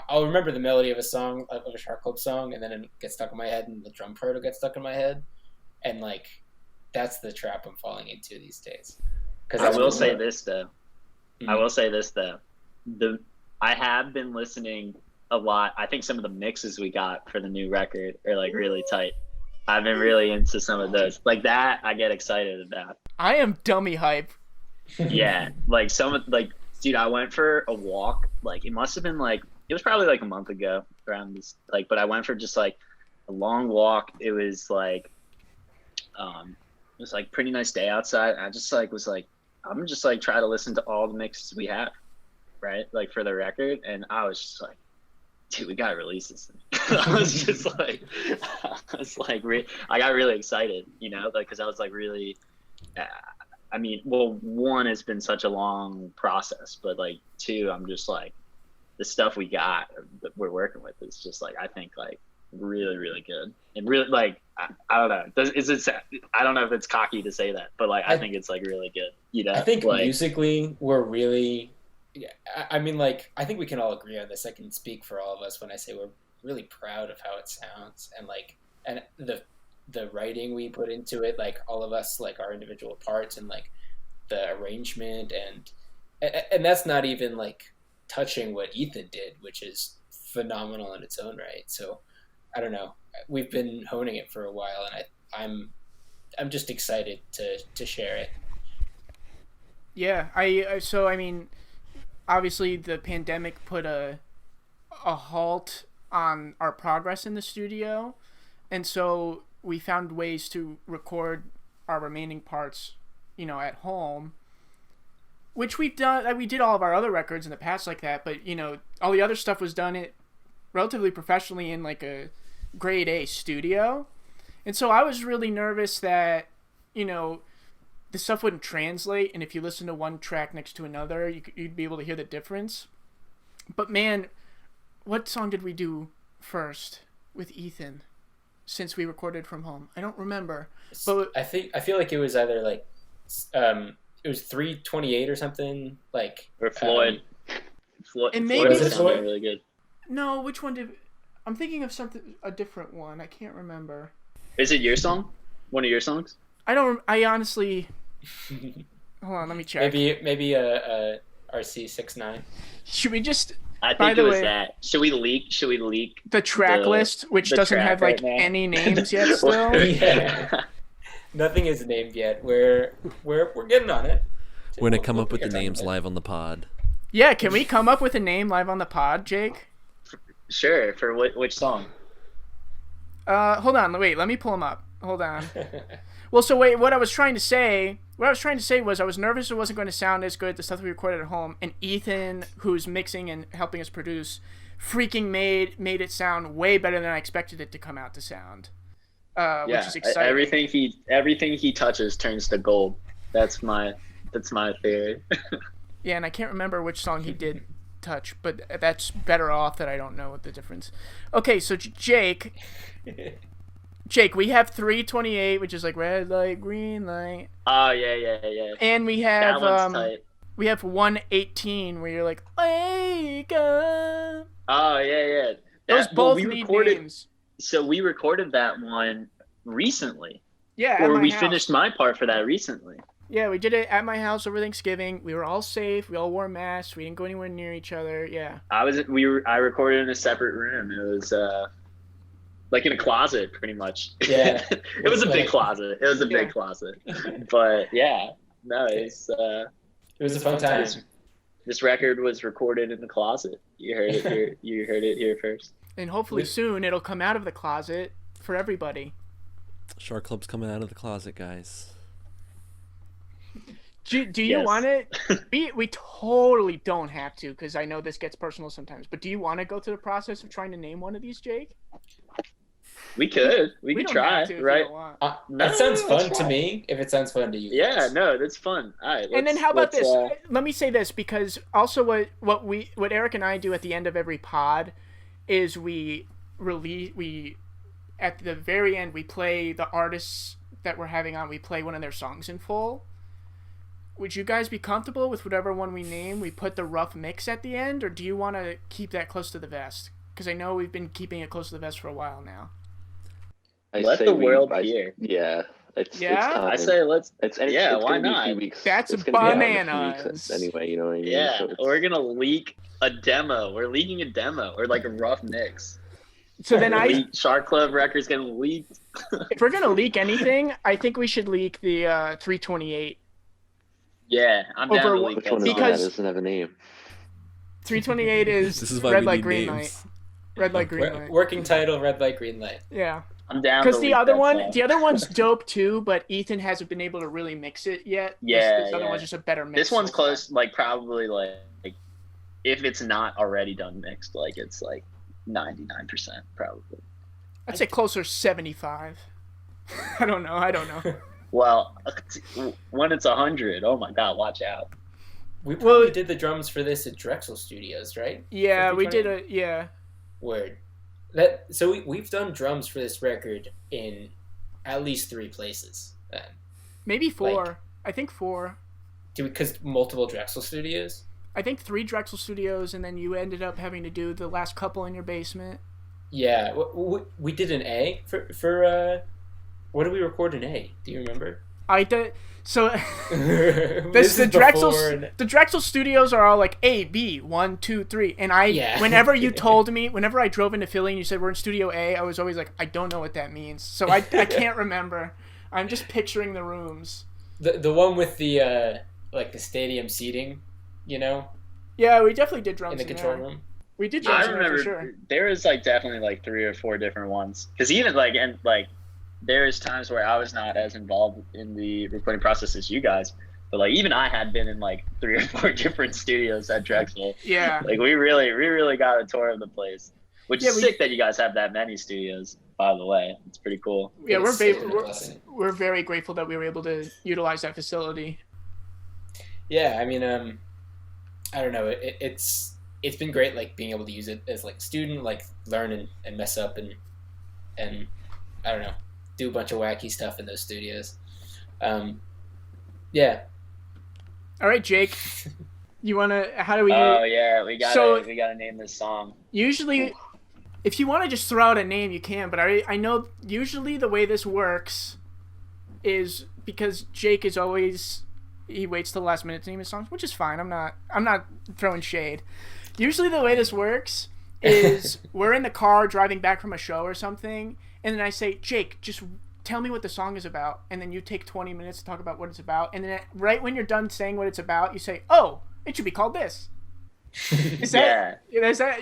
I'll remember the melody of a song, of a Shark Club song, and then it gets stuck in my head, and the drum part will get stuck in my head, and like that's the trap I'm falling into these days. I will say this though. I have been listening a lot. I think some of the mixes we got for the new record are like really tight. I've been really into some of those. Like that I get excited about. I am dummy hype. Yeah. Like dude, I went for a walk. Like it must have been like it was probably like a month ago around this, like, but I went for just like a long walk. It was like pretty nice day outside. I just like was like, I'm just like try to listen to all the mixes we have, right? Like for the record. And I was just like, dude, we gotta release this thing. I got really excited, you know, like because I was like really I mean, well, one, it's been such a long process, but like two, I'm just like the stuff we got that we're working with is just like I think like really, really good. And really like I don't know. I don't know if it's cocky to say that, but like I think it's like really good. You know, I think like, musically we're really. I mean, like I think we can all agree on this. I can speak for all of us when I say we're really proud of how it sounds, and like and the writing we put into it, like all of us, like our individual parts and like the arrangement and that's not even like touching what Ethan did, which is phenomenal in its own right. So I don't know. We've been honing it for a while, and I'm just excited to share it. Yeah, so I mean, obviously the pandemic put a halt on our progress in the studio, and so we found ways to record our remaining parts, at home, which we've done. We did all of our other records in the past like that, but all the other stuff was done it relatively professionally in like a grade A studio, and so I was really nervous that the stuff wouldn't translate, and if you listen to one track next to another, you'd be able to hear the difference. But man, what song did we do first with Ethan? Since we recorded from home, I don't remember. But I feel like it was either like, it was 328 or something like. Or Floyd. And maybe Floyd was sounded really good. No, which one did? I'm thinking of a different one. I can't remember. Is it your song? One of your songs? I honestly. Hold on, let me check. Maybe a RC69. Should we just? I By think the it was way, that. Should we leak the track list, which the doesn't track have like right now? any names yet? Still. Yeah. Nothing is named yet. We're getting on it. We're gonna come up with the get on names it. live on the pod. Yeah, can we come up with a name live on the pod, Jake? Sure. For which song? Hold on. Wait, let me pull them up. Hold on. Well, so wait, what I was trying to say was I was nervous it wasn't going to sound as good, the stuff we recorded at home, and Ethan, who's mixing and helping us produce, freaking made it sound way better than I expected it to come out to sound. Which is exciting. Everything he touches turns to gold. That's my theory. Yeah, and I can't remember which song he did touch, but that's better off that I don't know what the difference. Okay, so Jake, we have 328, which is like red light, green light. Oh yeah. And we That have one's tight. we have 118 where you're like wake up. Oh yeah. Those both need names. So we recorded that one recently. Yeah, at Or my we house. finished my part for that recently. Yeah, we did it at my house over Thanksgiving. We were all safe. We all wore masks. We didn't go anywhere near each other. Yeah. I recorded in a separate room. It was like in a closet pretty much. Yeah. It was a big closet. Big closet. But yeah, no, it was a fun time. This record was recorded in the closet. You heard it here. You heard it here first. And hopefully soon it'll come out of the closet for everybody. Shark Club's coming out of the closet, guys. Do you Yes. want it? We totally don't have to, because I know this gets personal sometimes. But do you want to go through the process of trying to name one of these, Jake? We could. We could don't try, have to if you right? don't want. That sounds fun to me. If it sounds fun to you. Yeah, guys. no, that's fun. All right. And then how about this? let's, Let me say this, because also what Eric and I do at the end of every pod is we at the very end we play the artists that we're having on. We play one of their songs in full. Would you guys be comfortable with whatever one we name? We put the rough mix at the end, or do you want to keep that close to the vest? Because I know we've been keeping it close to the vest for a while now. Let the world hear. Yeah. It's time. I say let's. It's yeah, it's why gonna be a not? few weeks. That's it's gonna be out in a few bananas. weeks anyway, you know what I mean? Yeah, So it's- we're gonna leak a demo. We're leaking a demo or like a rough mix. So then Shark Club Records getting leaked. if we're gonna leak anything, I think we should leak the 328. Yeah, I'm down to leak Which that one is song. that? Because- It doesn't have a name. 328 is, This is why red we light, need green names. light. Red light, green light. Working title: Red Light, Green Light. Yeah. I'm down. Because to the leak other that song. one's dope too, but Ethan hasn't been able to really mix it yet. Yeah, This other yeah. one's just a better mix. This one's so far. close. Like probably like if it's not already done mixed, like it's like 99% probably. I'd say closer 75. I don't know. Well, when it's 100, oh my God, watch out. We probably did the drums for this at Drexel Studios, right? Yeah, we did 50/20? yeah. Word. We've done drums for this record in at least 3 places. Then. Maybe 4. Like- I think 4. Because multiple Drexel Studios. I think 3 Drexel Studios, and then you ended up having to do the last couple in your basement. Yeah, we did an A for what did we record in A? Do you remember? I did. So This the is Drexel before and- the Drexel studios are all like A, B, 1, 2, 3, and I Yeah. whenever you told me, whenever I drove into Philly and you said we're in Studio A, I was always like, I don't know what that means, so I can't remember. I'm just picturing the rooms. The one with the like the stadium seating, you know, Yeah, we definitely did drums in the control there. room. We did drums I in there remember for sure. there was like definitely like 3 or 4 different ones. Because even like and like there's times where I was not as involved in the recording process as you guys, but like even I had been in like 3 or 4 different studios at Drexel. Yeah. Like we really got a tour of the place, which is Yeah, sick that you guys have that many studios. By the way, it's pretty cool. Yeah, It's been a blessing. we're very grateful that we were able to utilize that facility. Yeah, I mean, I don't know. It's been great, like being able to use it as like student, like learn and mess up and I don't know, do a bunch of wacky stuff in those studios. Yeah. All right, Jake. You wanna? How do we? Oh yeah, we So- gotta name this song. Usually, if you want to just throw out a name, you can. But I know usually the way this works is because Jake is always he waits till the last minute to name his songs, which is fine. I'm not throwing shade. Usually the way this works is we're in the car driving back from a show or something, and then I say, Jake, just tell me what the song is about, and then you take 20 minutes to talk about what it's about, and then right when you're done saying what it's about, you say, oh, it should be called this. Is that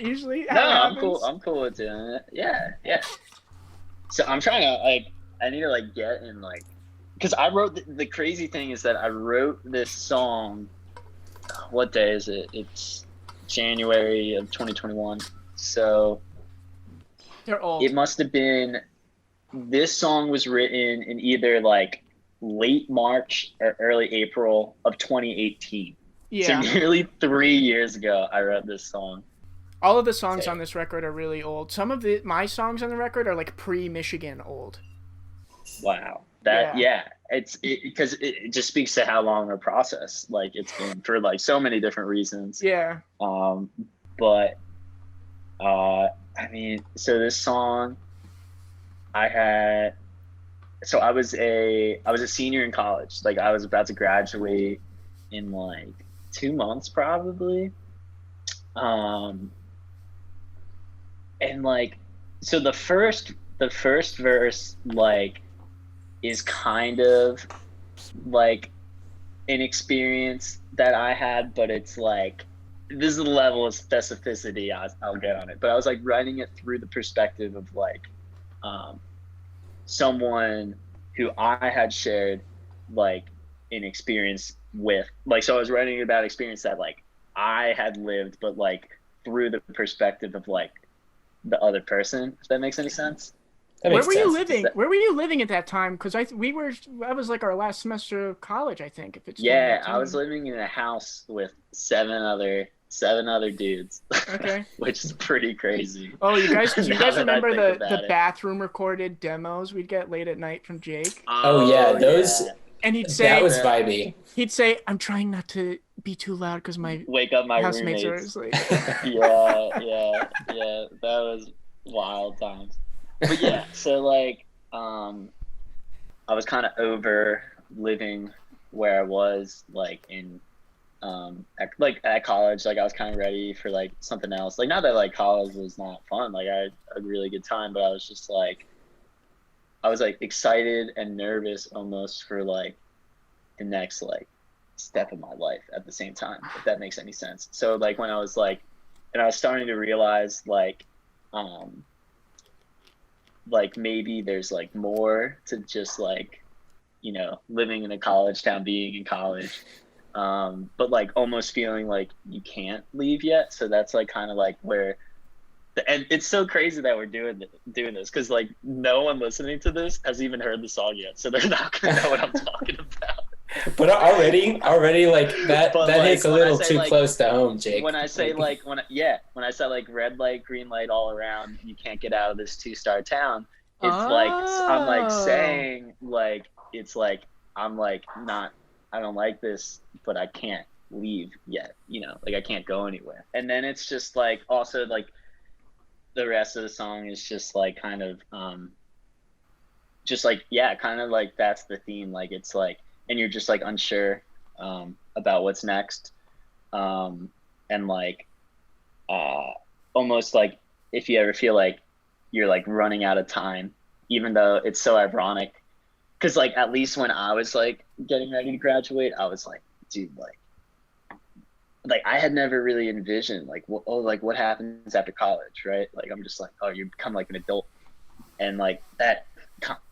usually how No, it I'm happens? cool. I'm cool with doing it. Yeah. So I'm trying to I need to get in because I wrote the crazy thing is that I wrote this song. What day is it? It's January of 2021. So They're old. it must have been. This song was written in either late March or early April of 2018. Yeah. So nearly 3 years ago, I wrote this song. All of the songs on this record are really old. Some of my songs on the record are pre-Michigan old. Wow. It's because it just speaks to how long our process it's been for so many different reasons. Yeah. But I mean, so this song I was a senior in college. I was about to graduate in 2 months probably. And so the first verse is kind of an experience that I had, but it's this is the level of specificity I'll get on it. But I was writing it through the perspective of someone who I had shared an experience with. So I was writing about experience that I had lived, but through the perspective of the other person, if that makes any sense. Where were you living? Where were you living at that time? Because that was our last semester of college, I think. If it's I was living in a house with seven other dudes. Okay. Which is pretty crazy. Oh, do you guys remember the it. bathroom recorded demos we'd get late at night from Jake? Oh yeah, those. Yeah. And he'd say That was vibey. He'd say, "I'm trying not to be too loud because my Wake up my housemates roommates. are asleep." yeah. That was wild times. But yeah, so I was kind of over living where I was in at college. I was kind of ready for something else. Not that college was not fun. I had a really good time, but I was just I was excited and nervous almost for the next step in my life at the same time, if that makes any sense. So when I was and I was starting to realize maybe there's more to just living in a college town, being in college, but almost feeling you can't leave yet. So that's kind of where and it's so crazy that we're doing this because no one listening to this has even heard the song yet, so they're not gonna know what I'm talking about. But already that But, hits a when I little say, too close to home, Jake. When I say when I say red light, green light all around, you can't get out of this 2-star town. It's I'm saying it's I'm not, I don't like this, but I can't leave yet. I can't go anywhere. And then it's just also the rest of the song is just kind of just like, yeah, kind of like that's the theme. Like it's like, and you're just like unsure about what's next, and like almost like if you ever feel like you're like running out of time, even though it's so ironic, because like at least when I was like getting ready to graduate, I was like, dude, like I had never really envisioned like what happens after college, right? Like I'm just like, oh, you become like an adult, and like that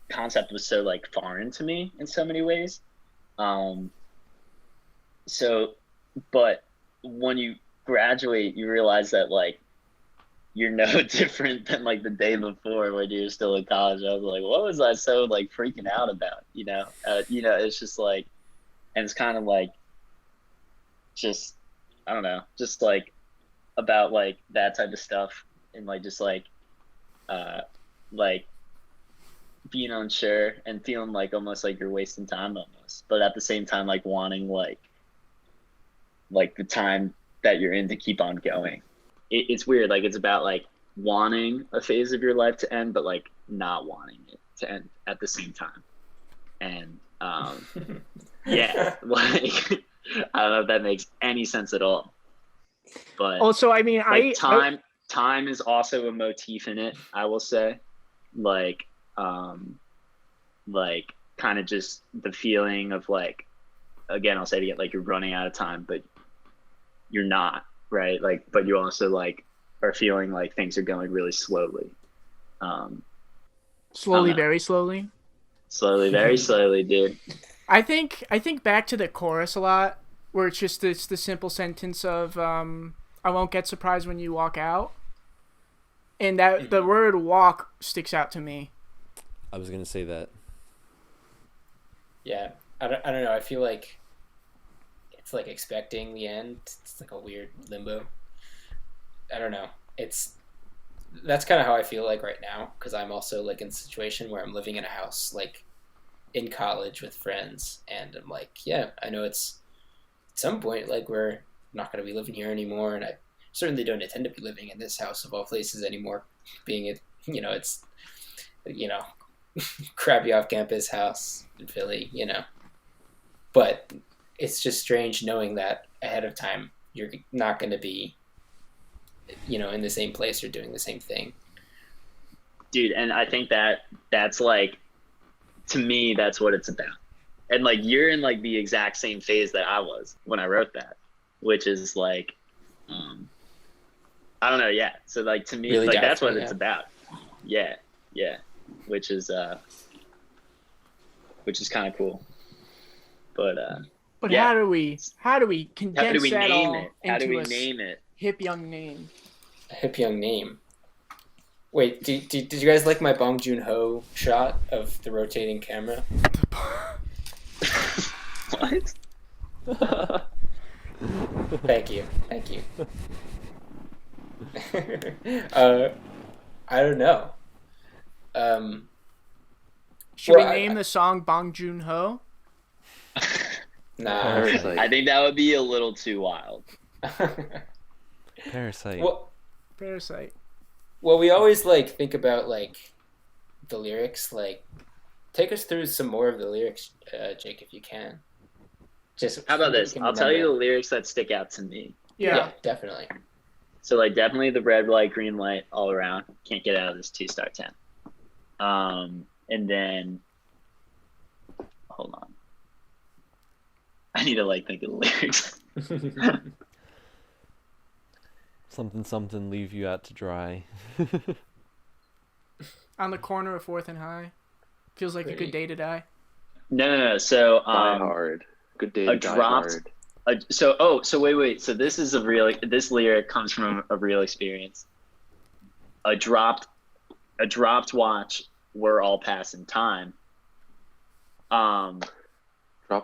concept was so like foreign to me in so many ways. So, but when you graduate, you realize that like you're no different than like the day before when you're still in college. I was like, what was I so like freaking out about? It's just like, and it's kind of like, just, I don't know, just like about like that type of stuff, and like just like being unsure and feeling like almost like you're wasting time almost, but at the same time like wanting like the time that you're in to keep on going. It's weird. Like it's about like wanting a phase of your life to end, but like not wanting it to end at the same time. And yeah, like I don't know if that makes any sense at all. But also, I mean, like time is also a motif in it, I will say. Like kind of just the feeling of like, again, I'll say it again, like you're running out of time, but you're not, right? Like, but you also like are feeling like things are going really slowly. Slowly, very slowly. Slowly, very slowly, dude. I think back to the chorus a lot, where it's just the simple sentence of I won't get surprised when you walk out. And that the word walk sticks out to me. I was gonna say that. Yeah, I don't know. I feel like it's like expecting the end. It's like a weird limbo. I don't know. That's kind of how I feel like right now, because I'm also like in a situation where I'm living in a house like in college with friends, and I'm like, yeah, I know it's at some point like we're not going to be living here anymore, and I certainly don't intend to be living in this house of all places anymore, being it, it's crappy off campus house in Philly, but it's just strange knowing that ahead of time you're not going to be in the same place or doing the same thing, dude. And I think that's like, to me, that's what it's about. And like you're in like the exact same phase that I was when I wrote that, which is like I don't know, yeah. So like to me, really like that's what yeah. it's about. Yeah, which is kind of cool. But yeah. how do we condense how do we that name all it? How do into we a name it? hip young name? A hip young name. Wait, did you guys like my Bong Joon-ho shot of the rotating camera? What? Thank you. I don't know. Should we name the song Bong Joon-ho? Nah. Parasite. I think that would be a little too wild. Parasite. Parasite. Well, we always like think about like the lyrics. Like, take us through some more of the lyrics, Jake, if you can. Just how about this? I'll tell you the remember. lyrics that stick out to me. Yeah. Definitely. So like definitely the red light, green light all around. Can't get out of this 2-star 10. And then hold on. I need to like think of the lyrics. Something leave you out to dry. On the corner of 4th and High. Feels like a good day to die. No. So Die Hard. Good day to die hard. So wait. So this lyric comes from a real experience. A dropped watch. We're all passing time. Drop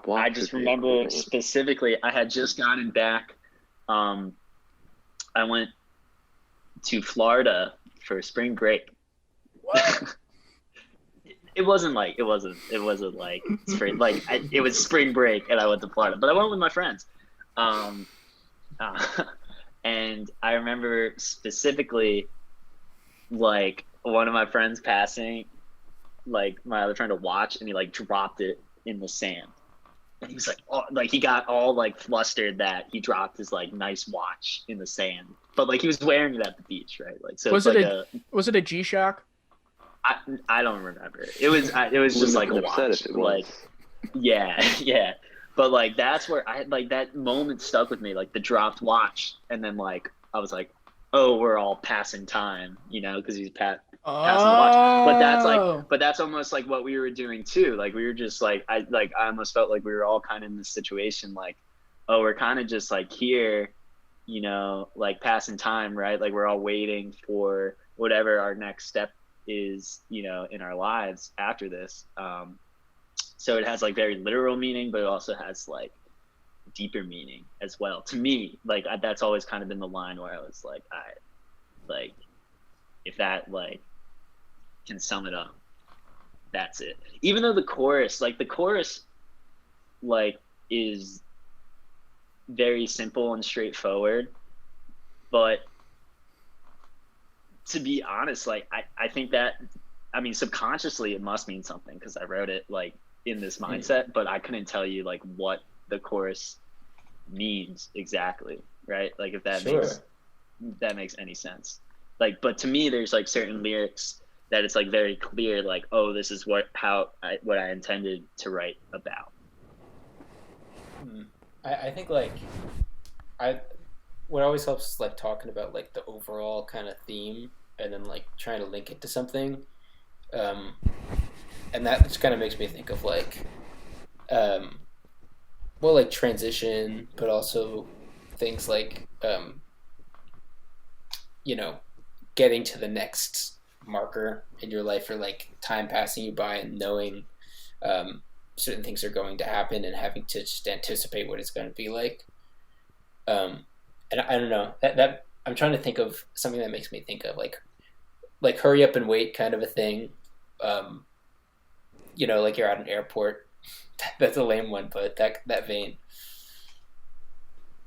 watch. I just remember specifically. I had just gotten back. I went to Florida for spring break. What? It wasn't like spring, like it was spring break and I went to Florida, but I went with my friends. And I remember specifically like one of my friends passing like my other friend to watch, and he like dropped it in the sand. And he was like, oh, like he got all like flustered that he dropped his like nice watch in the sand, but like he was wearing it at the beach, right? Like, so Was it's it like was it a G-Shock? I don't remember. It was just like a watch. Like, yeah, yeah. But like that's where I had like that moment stuck with me, like the dropped watch, and then like I was like, oh, we're all passing time, you know, because he's passing the watch. But that's almost like what we were doing too. Like we were just like I almost felt like we were all kind of in this situation, like, oh, we're kind of just like here, you know, like passing time, right? Like we're all waiting for whatever our next step is, you know, in our lives after this. So it has like very literal meaning, but it also has like deeper meaning as well to me. Like that's always kind of been the line where I was like, like if that like can sum it up, that's it. Even though the chorus like is very simple and straightforward, but to be honest, like I think that, I mean, subconsciously it must mean something because I wrote it like in this mindset, but I couldn't tell you like what the chorus means exactly, right? Like if that makes any sense. Like, but to me, there's like certain lyrics that it's like very clear, like, oh, this is what I intended to write about. I think like what always helps is like talking about like the overall kind of theme and then like trying to link it to something, and that just kind of makes me think of like well, like transition, but also things like you know, getting to the next marker in your life, or like time passing you by and knowing certain things are going to happen and having to just anticipate what it's going to be like. And I don't know, that I'm trying to think of something that makes me think of like hurry up and wait kind of a thing. You know, like you're at an airport. That's a lame one, but that vein.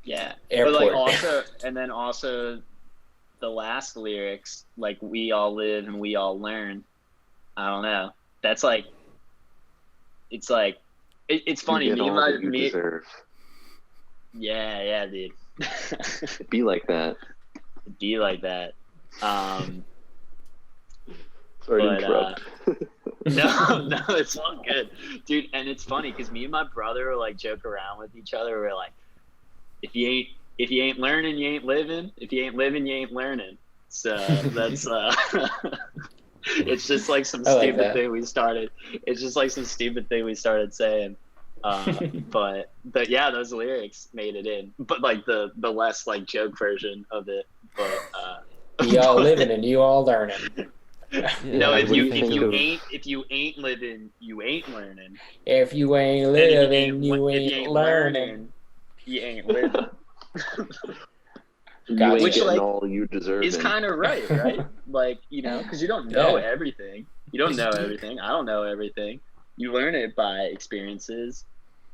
Yeah. Airport. But like also, and then also the last lyrics, like we all live and we all learn. I don't know. That's like, it's like, it's funny. You get me all that you deserve. Yeah, dude. Be like that. Be like that. Sorry to interrupt. No, it's all good, dude. And it's funny because me and my brother like joke around with each other. We're like, if you ain't learning, you ain't living. If you ain't living, you ain't learning. So that's it's just like some stupid thing we started. It's just like some stupid thing we started saying. But yeah, those lyrics made it in. But like the less like joke version of it. But you all living and you all learning. Yeah, no, if you ain't living, you ain't learning. If you ain't living, you ain't learning. You ain't living. Which like all you deserve is kind of right? Like, you know, because you don't know everything. You don't know everything. I don't know everything. You learn it by experiences,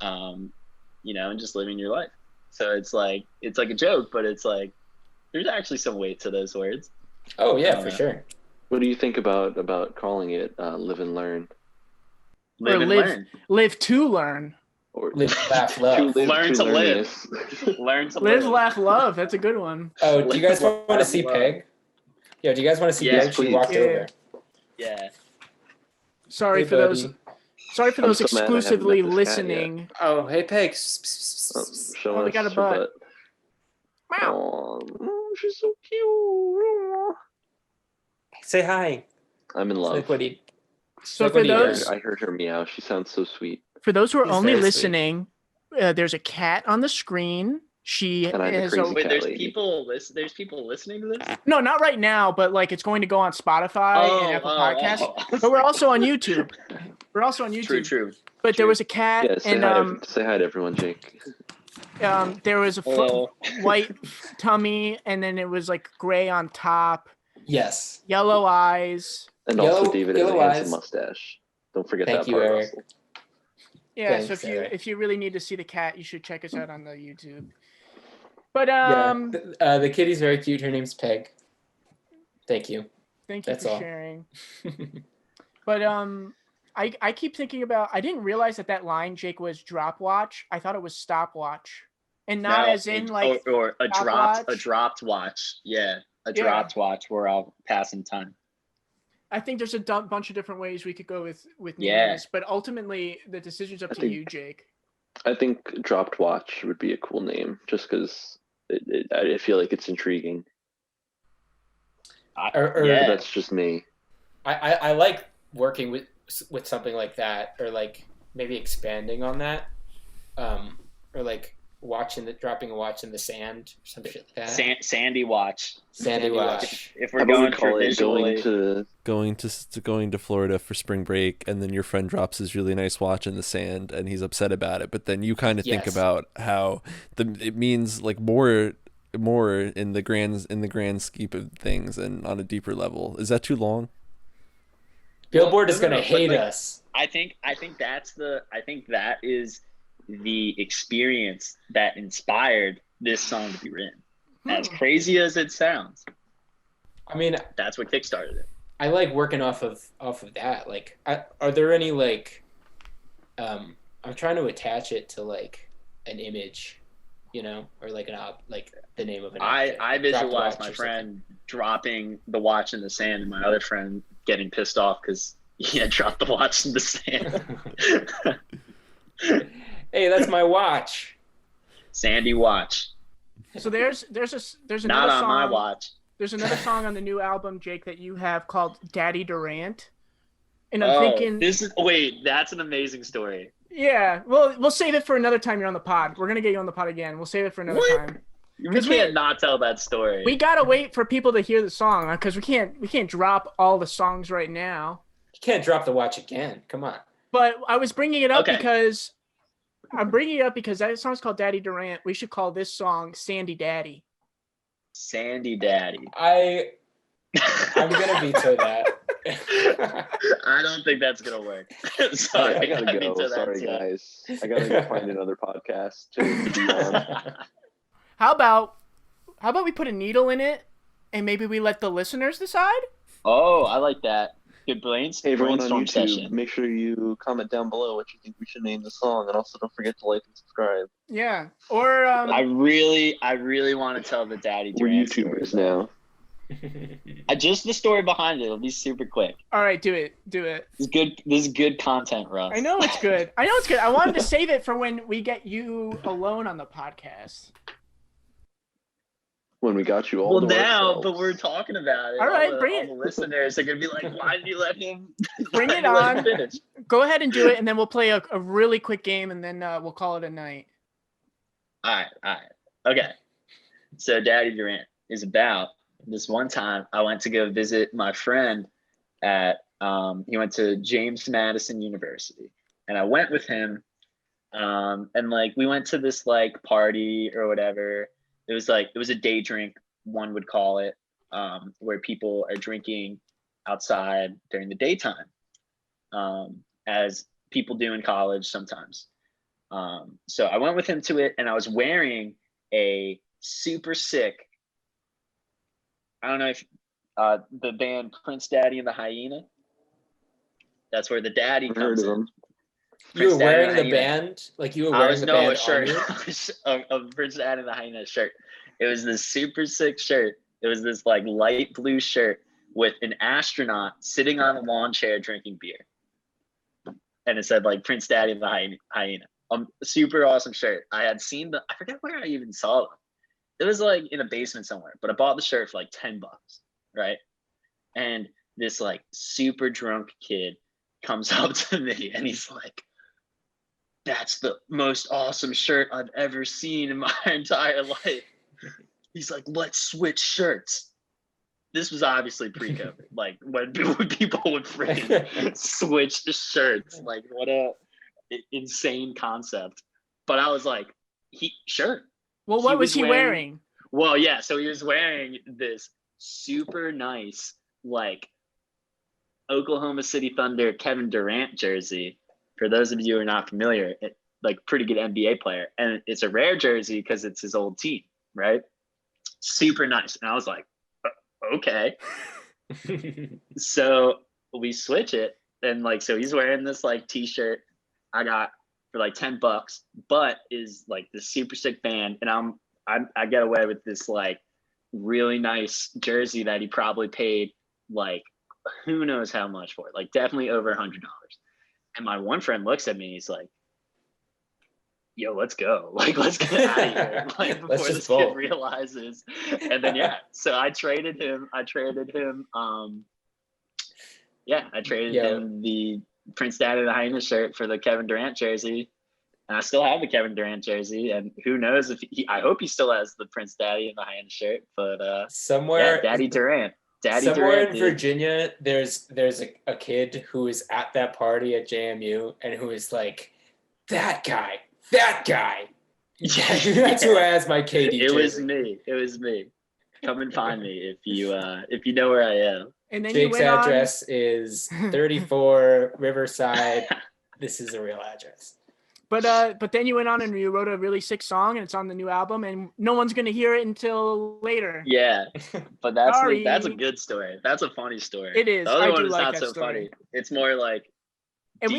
you know, and just living your life. So it's like a joke, but it's like there's actually some weight to those words. Oh yeah, for sure. What do you think about calling it live and learn? Live to learn. Or live, laugh, love. Learn to live. Learn to live. Live, laugh, love. That's a good one. Oh, do you guys want to see Peg? Yeah, do you guys want to see Peg? She walked over. Yeah. Sorry for those exclusively listening. Oh, hey Peg. Show us we got a butt. Oh, she's so cute. Say hi. I'm in love. So for those, I heard her meow. She sounds so sweet. For those who are only listening, there's a cat on the screen. She is. Wait, there's people listening to this? No, not right now, but like it's going to go on Spotify and Apple Podcasts. But we're also on YouTube. True. But there was a cat, and say hi to everyone, Jake. There was a white tummy, and then it was like gray on top. Yes. Yellow eyes. And also David has a handsome mustache. Don't forget that part. Eric. Yeah, thanks, so if you really need to see the cat, you should check us out on the YouTube. But the kitty's very cute. Her name's Peg. Thank you. Thank you for sharing. But I keep thinking about. I didn't realize that line, Jake, was drop watch. I thought it was stopwatch, and not No, as in like or a stopwatch. dropped watch. Yeah, a Yeah. dropped watch where I'll pass in time. I think there's a bunch of different ways we could go with naming Yeah. this, but ultimately the decision's up to you, Jake. I think Dropped Watch would be a cool name, just because I feel like it's intriguing. Yeah. That's just me. I like working with something like that, or like maybe expanding on that, or like dropping a watch in the sand or some shit like that. Sandy watch. Sandy watch. If How we're about we going call for it visually, going to Florida for spring break, and then your friend drops his really nice watch in the sand, and he's upset about it. But then you kind of think Yes. about how it means like more in the grand scheme of things, and on a deeper level. Is that too long? Billboard is no, gonna but, hate like, us. I think that is the experience that inspired this song to be written. As crazy as it sounds, I mean, that's what kickstarted it. I like working off of that. Like, are there any like, I'm trying to attach it to like an image, or like like the name of an object. I visualized my friend dropping the watch in the sand, and my other friend getting pissed off because he had dropped the watch in the sand. Hey, that's my watch. Sandy watch. So there's another Not on song. my watch. There's another song on the new album, Jake, that you have called Daddy Durant. And I'm thinking that's an amazing story. Yeah, well, we'll save it for another time you're on the pod. We're gonna get you on the pod again. We'll save it for another time. We can't not tell that story. We gotta wait for people to hear the song because we can't drop all the songs right now. You can't drop the watch again. Come on. But I was bringing it up because that song's called Daddy Durant. We should call this song Sandy Daddy. Sandy Daddy. I'm gonna veto that. I don't think that's gonna work. Sorry, I gotta go. Sorry, guys. I gotta go find another podcast to be on. How about we put a needle in it and maybe we let the listeners decide? Oh, I like that. Good Hey, everyone on YouTube, session. Make sure you comment down below what you think we should name the song, and also don't forget to like and subscribe. Yeah. Or I really want to tell the Daddy We're Durant YouTubers story, now. Just the story behind it. It'll be super quick. All right, do it. This is good content, Russ. I know it's good. I wanted to save it for when we get you alone on the podcast. When we got you all. Well, now, but we're talking about it. All right, all bring it. The listeners are gonna be like, "Why did you let him bring it on?" Go ahead and do it, and then we'll play a really quick game, and then we'll call it a night. All right. Okay. So, Daddy Durant is about this one time I went to go visit my friend at he went to James Madison University, and I went with him, and like we went to this like party or whatever. It was a day drink, one would call it, where people are drinking outside during the daytime, as people do in college sometimes. So I went with him to it, and I was wearing a super sick, I don't know if the band Prince Daddy and the Hyena. That's where the daddy comes in. You were wearing the band? Like you were wearing the band a shirt on you? of Prince Daddy and the Hyena shirt. It was this super sick shirt. It was this like light blue shirt with an astronaut sitting on a lawn chair drinking beer. And it said like Prince Daddy and the Hyena. Super awesome shirt. I forget where I even saw them. It was like in a basement somewhere, but I bought the shirt for like $10, right? And this like super drunk kid comes up to me and he's like, "That's the most awesome shirt I've ever seen in my entire life." He's like, "Let's switch shirts." This was obviously pre-COVID, like when people would freaking switch the shirts. Like, what a insane concept. But I was like, sure. Well, what was he wearing? Well, yeah, so he was wearing this super nice, like, Oklahoma City Thunder Kevin Durant jersey. For those of you who are not familiar, like pretty good NBA player. And it's a rare jersey because it's his old team, right? Super nice. And I was like, okay. So we switch it. and like so he's wearing this like t-shirt I got for like $10, but is like the super sick band, and I get away with this like really nice jersey that he probably paid like who knows how much for it, like definitely over $100. And my one friend looks at me, he's like, yo, let's go. Like, let's get out of here. Like, before this kid realizes. And then, yeah. So I traded him. I traded him the Prince Daddy of the Hyena shirt for the Kevin Durant jersey. And I still have the Kevin Durant jersey. And who knows if I hope he still has the Prince Daddy and the Hyena shirt. But somewhere, Daddy Durant. Somewhere in Virginia, there's a kid who is at that party at JMU and who is like, that guy. That's who has my KD jersey. It was me. Come and find me if you know where I am. And then Jake's address is 34 Riverside. This is a real address. But then you went on and you wrote a really sick song, and it's on the new album, and no one's gonna hear it until later. Yeah, but that's a good story. That's a funny story. It is. The other one is like not so story. Funny. It's more like. And deep,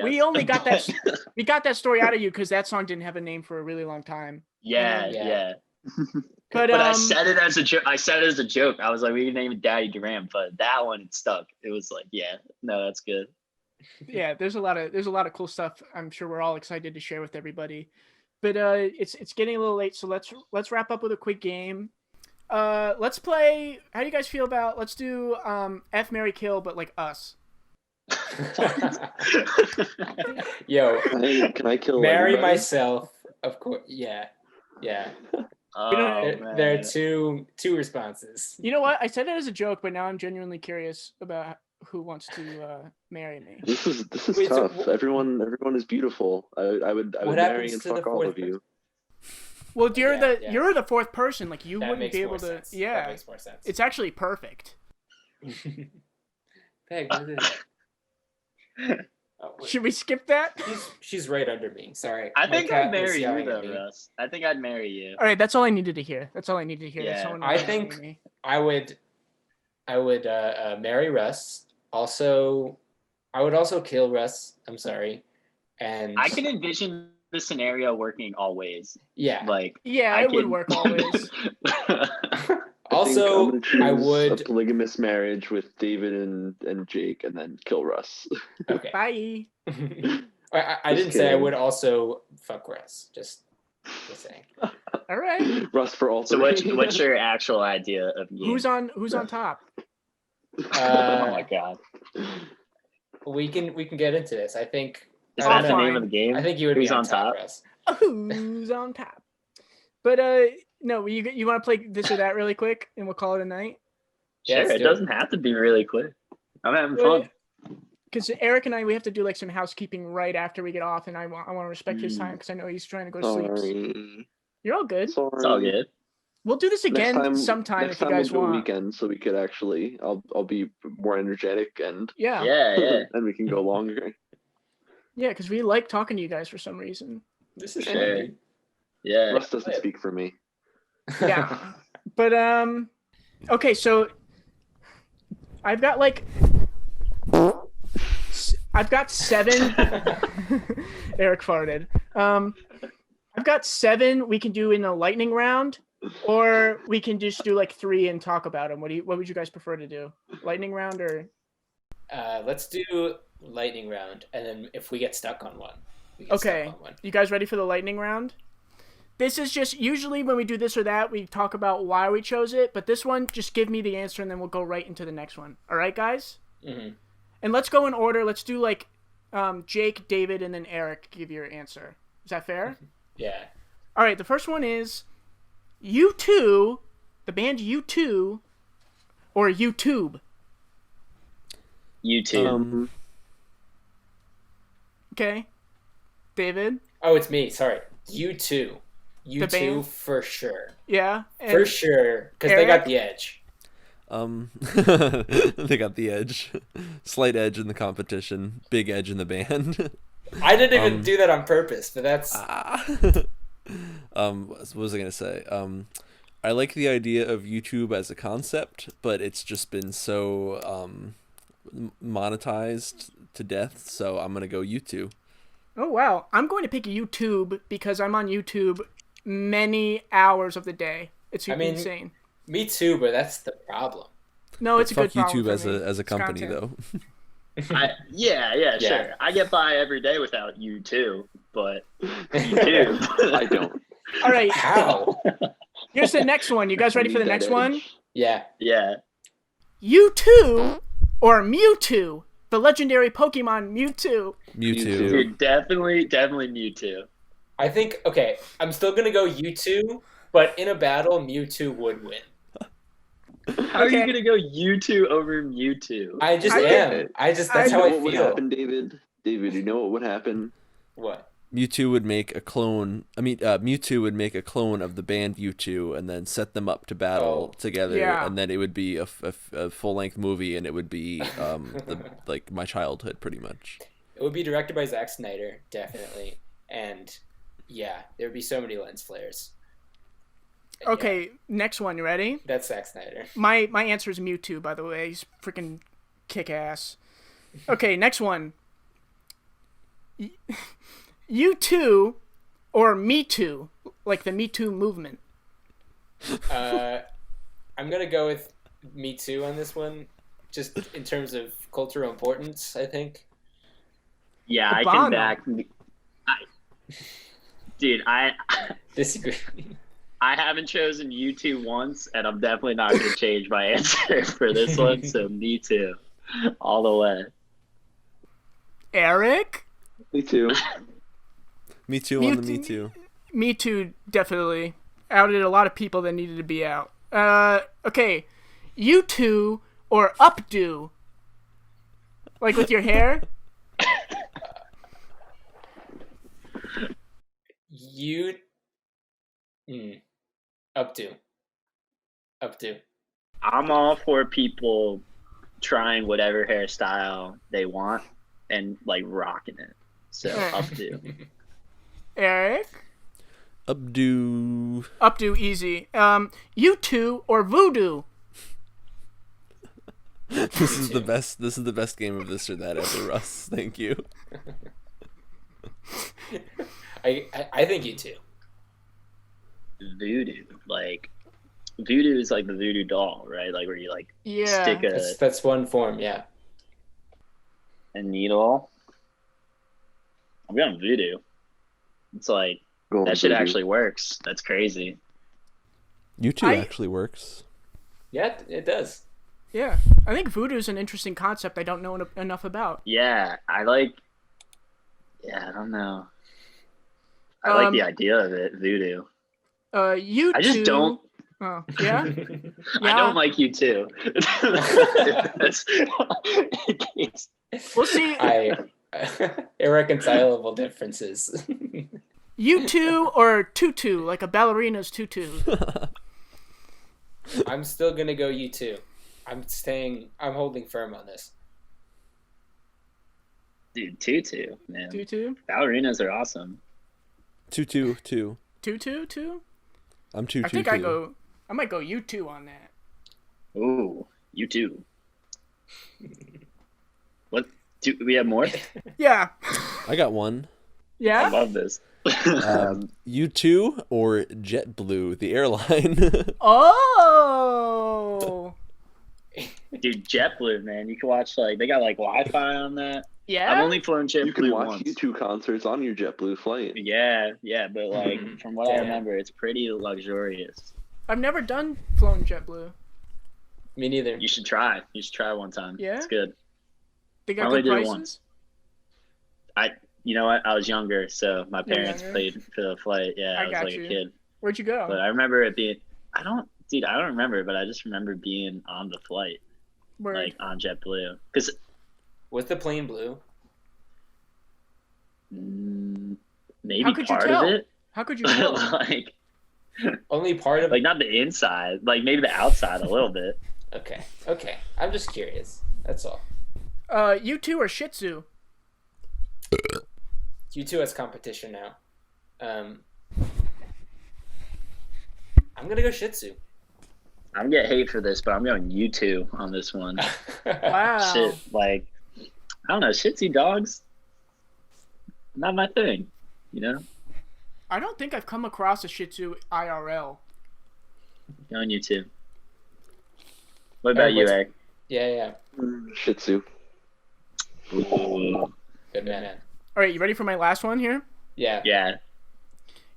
we only got that story out of you because that song didn't have a name for a really long time. Yeah. But I said it as a joke. I was like, we can name it Daddy Durant, but that one it stuck. It was like, yeah, no, that's good. Yeah, there's a lot of cool stuff. I'm sure we're all excited to share with everybody. But it's getting a little late, so let's wrap up with a quick game. Let's play. How do you guys feel about? Let's do F, Marry, Kill, but like us. Yo, can I kill? Marry everybody? myself, of course. Yeah. Oh, there are two responses. You know what? I said it as a joke, but now I'm genuinely curious about who wants to marry me. This is Wait, tough. so everyone is beautiful. I would marry and fuck all of you. Well, you're the fourth person. Like you That wouldn't makes be more able to. sense. Yeah, That makes more sense. it's actually perfect. Peg, what is it? Oh, wait. Should we skip that? She's right under me. Sorry. I My think cat I'd marry was you yelling though, at me. Russ. I think I'd marry you. All right, that's all I needed to hear. That Yeah. someone I would think- marry me. I would marry Russ. Also, I would also kill Russ. I'm sorry. And I can envision the scenario working always. yeah. Like Yeah, I it would can- work always. Also, think I'm I gonna choose would. a polygamous marriage with David and Jake, and then kill Russ. Okay. Bye. I didn't say I kidding. would also fuck Russ. Just saying. All right. Russ for all So three. what's your actual idea of game? Who's on top? Oh my god. We can get into this. I think. Is Oh, that the fine. name of the game? I think you would Who's be on on top, top? Russ. Who's on top? But no, you want to play this or that really quick, and we'll call it a night. Yeah, Sure, let's it do it. doesn't have to be really quick. I'm having fun. Because Eric and I, we have to do like some housekeeping right after we get off, and I want to respect his time because I know he's trying to go to sleep. Sorry. You're all good. Sorry. It's all good. We'll do this again sometime next if you time guys we'll do a want. weekend, so we could actually. I'll be more energetic and Yeah, Yeah. and we can go longer. yeah, because we like talking to you guys for some reason. This is Sure. fun. Yeah. Russ doesn't speak for me. Yeah, but okay, so I've got seven. Eric farted. I've got 7 we can do in a lightning round, or we can just do like 3 and talk about them. What would you guys prefer to do? Lightning round or? Let's do lightning round, and then if we get stuck on one, we get Okay, stuck on one. you guys ready for the lightning round? This is just usually when we do this or that, we talk about why we chose it, but this one, just give me the answer and then we'll go right into the next one. All right, guys? Mm-hmm. And let's go in order. Let's do like Jake, David, and then Eric give your answer. Is that fair? Yeah. All right, the first one is U2, the band U2, or YouTube. YouTube. Okay. David? Oh, it's me. Sorry. You too. You The two band? for sure. Yeah. And For sure, because they Eric? got the edge. They got the edge, slight edge in the competition, big edge in the band. I didn't even do that on purpose, but that's What was I gonna say? I like the idea of YouTube as a concept, but it's just been so monetized to death, so I'm gonna go U2. Oh wow, I'm going to pick YouTube because I'm on YouTube many hours of the day. It's insane. Me too, but that's the problem. No, it's a Fuck good problem YouTube for me. as a It's company content. though. Yeah, sure. I get by every day without you too, but you do. I don't. All right, How? here's the next one. You guys ready for the Need that next one? edge. Yeah. Yeah. U2 or Mewtwo? The legendary Pokemon Mewtwo. Mewtwo. Dude, definitely Mewtwo. I think, okay, I'm still going to go U2, but in a battle, Mewtwo would win. How are you gonna go U2 over Mewtwo? I just am. That's how I What would feel. happen, David? David, you know what would happen? What? Mewtwo would make a clone. Mewtwo would make a clone of the band U2 and then set them up to battle together, Yeah. and then it would be a full length movie, and it would be like my childhood pretty much. It would be directed by Zack Snyder, definitely. And yeah, there would be so many lens flares. Okay, Yeah, next one. You ready? that's Zack Snyder. My answer is Mewtwo, by the way. He's freaking kick-ass. Okay, next one. U2 or Me Too, like the Me Too movement. I'm going to go with Me Too on this one, just in terms of cultural importance, I think. Yeah, I Obama. can back. Dude, I Disagree. haven't chosen U2 once, and I'm definitely not going to change my answer for this one. So Me Too, all the way. Eric? Me too. Me too on the Me Too. Me Too, definitely. Outed a lot of people that needed to be out. Okay. U2 or Updo? Like with your hair? Up to. I'm all for people trying whatever hairstyle they want and like rocking it. So up to. Eric? Updo. Updo, easy. U2 or Voodoo? This is the best. This is the best game of this or that ever, Russ. Thank you. I think you too. Voodoo, like voodoo is like the voodoo doll, right? Like where you like Yeah. stick That's one form, yeah. a needle. I'm going voodoo. It's like Going that shit voodoo. actually works. That's crazy. U2 actually works. Yeah, it does. Yeah. I think Voodoo is an interesting concept I don't know enough about. Yeah, I don't know. I like the idea of it, voodoo. U2. I just don't. Oh, yeah? I don't like you too. We'll see. Irreconcilable differences. U2 or Tutu, like a ballerina's tutu. I'm still gonna go U2. I'm holding firm on this. Dude, tutu, man. Tutu? Ballerinas are awesome. 2-2. Tutu, too? I'm 2-2. I think I might go U2 on that. Ooh, you too. What? Do we have more? Yeah. I got one. I Yeah? love this. U2 or JetBlue, the airline. Oh! Dude, JetBlue, man. You can watch they got Wi-Fi on that. Yeah? I've only flown You can JetBlue watch once. U2 concerts on your JetBlue flight. Yeah, but from what I Damn. remember, it's pretty luxurious. I've never flown JetBlue. Me neither. You should try. You should try one time. Yeah? It's good. They got only good did it prices? once. You know what? I was younger, so my You're parents younger? paid for the flight. Yeah, I was got like you. a kid. Where'd you go? But I remember it being. I don't remember, but I just remember being on the flight, Where? on JetBlue, because Was the plane blue? maybe How could you part tell? of it, How could you tell? Only part of not the inside, maybe the outside a little bit. Okay. I'm just curious. That's all. U2 or Shih Tzu? U2 has competition now. I'm gonna go Shih Tzu. I'm gonna get hate for this, but I'm going U2 on this one. Wow. Shit, I don't know, Shih Tzu dogs, not my thing, you know? I don't think I've come across a Shih Tzu IRL. On YouTube. What about you, Eric? Yeah. Shih Tzu. Ooh. Good man. All right, you ready for my last one here? Yeah. Yeah.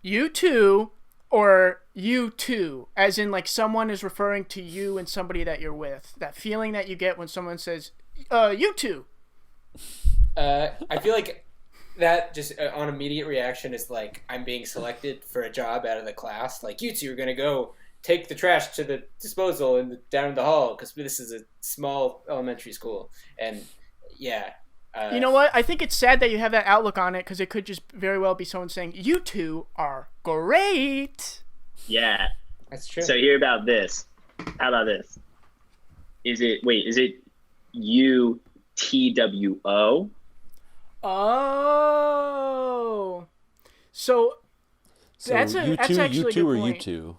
You two or you two, as in like someone is referring to you and somebody that you're with. That feeling that you get when someone says, you two. I feel like that just on immediate reaction is like I'm being selected for a job out of the class. Like, you two are gonna go take the trash to the disposal down the hall because this is a small elementary school. And yeah. You know what? I think it's sad that you have that outlook on it because it could just very well be someone saying, you two are great. Yeah. That's true. So hear about this. How about this? Is it UTWO? Oh. So that's you actually you a two good or you point. two?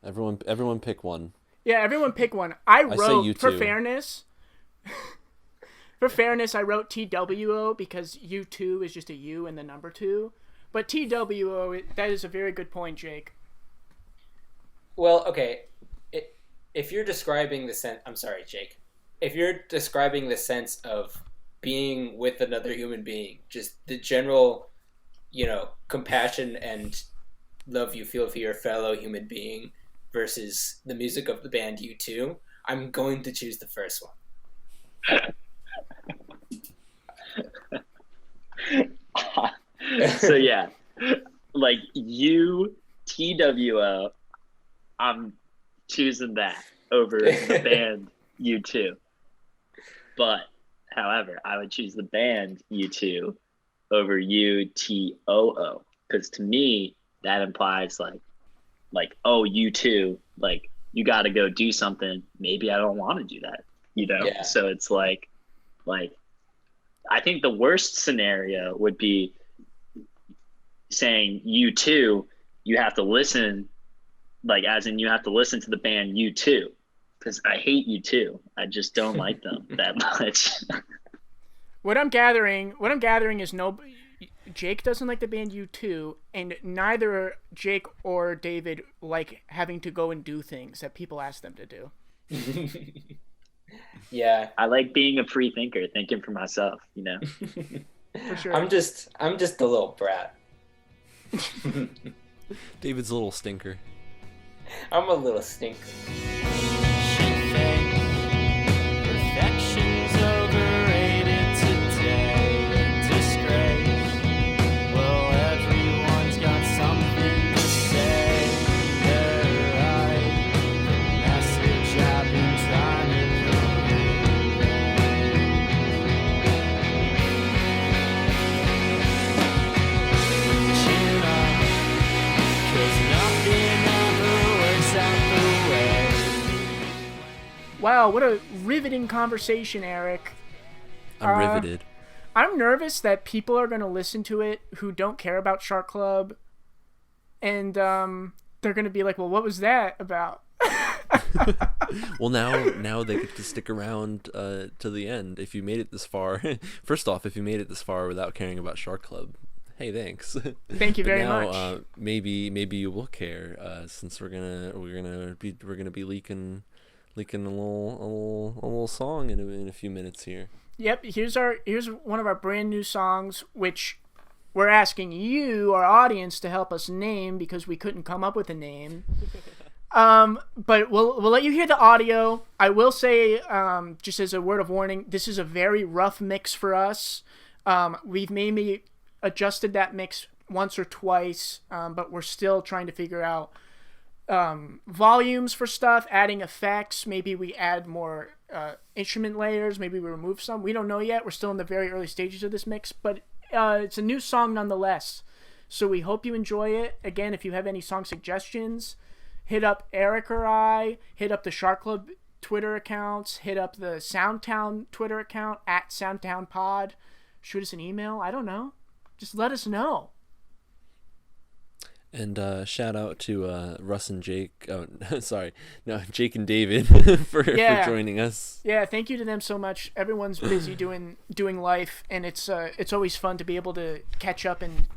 Everyone pick one. Yeah, everyone pick one. I say wrote, you for two. fairness, I wrote TWO because U2 is just a U and the number 2. But TWO, that is a very good point, Jake. Well, okay. If you're describing the sense, I'm sorry, Jake. If you're describing the sense of being with another human being, just the general, compassion and love you feel for your fellow human being versus the music of the band U2, I'm going to choose the first one. So yeah, like UTWO, I'm choosing that over the band U2. But however, I would choose the band U2 over UTOO because to me that implies like oh U2, like you got to go do something. Maybe I don't want to do that, Yeah. So it's like I think the worst scenario would be saying U2, you have to listen, like as in you have to listen to the band U2 because I hate U2. I just don't like them that much. What I'm gathering is Jake doesn't like the band U2, and neither Jake or David like having to go and do things that people ask them to do. Yeah. I like being a free thinker, thinking for myself, For sure. I'm just a little brat. David's a little stinker. I'm a little stinker. Perfection's overrated today. Disgrace. Well, everyone's got something to say. They're right. The message I've been trying to convey. Chin up, 'cause nothing ever works out the way. Wow, what a riveting conversation, Eric. I'm riveted. I'm nervous that people are going to listen to it who don't care about Shark Club, and they're going to be like, well, what was that about? Well, now they get to stick around to the end. If you made it this far, first off, if you made it this far without caring about Shark Club, hey, thanks. Thank you very now, much. Maybe you will care since we're gonna be leaking a little song in a few minutes here. Yep, here's one of our brand new songs, which we're asking you, our audience, to help us name because we couldn't come up with a name. But we'll let you hear the audio. I will say, just as a word of warning, this is a very rough mix for us. We've maybe adjusted that mix once or twice, but we're still trying to figure out volumes for stuff, adding effects. Maybe we add more instrument layers. Maybe we remove some. We don't know yet. We're still in the very early stages of this mix, but it's a new song nonetheless. So we hope you enjoy it. Again, if you have any song suggestions, hit up Eric or I, hit up the Shark Club Twitter accounts, hit up the Soundtown Twitter account at SoundtownPod. Shoot us an email. I don't know. Just let us know. And shout out to Russ and Jake. Oh, sorry, no, Jake and David for joining us. Yeah, thank you to them so much. Everyone's busy doing life, and it's always fun to be able to catch up and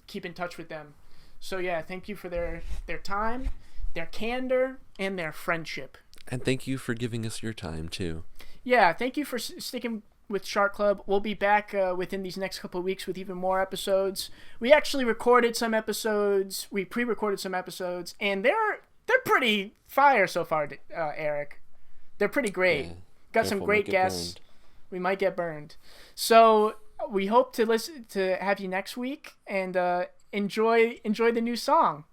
keep in touch with them. So yeah, thank you for their time, their candor, and their friendship. And thank you for giving us your time too. Yeah, thank you for sticking with Shark Club. We'll be back within these next couple of weeks with even more episodes. We actually recorded some episodes. We pre-recorded some episodes, and they're pretty fire so far, Eric. They're pretty great. Yeah, Got some great guests. We might get burned. So we hope to have you next week and enjoy the new song.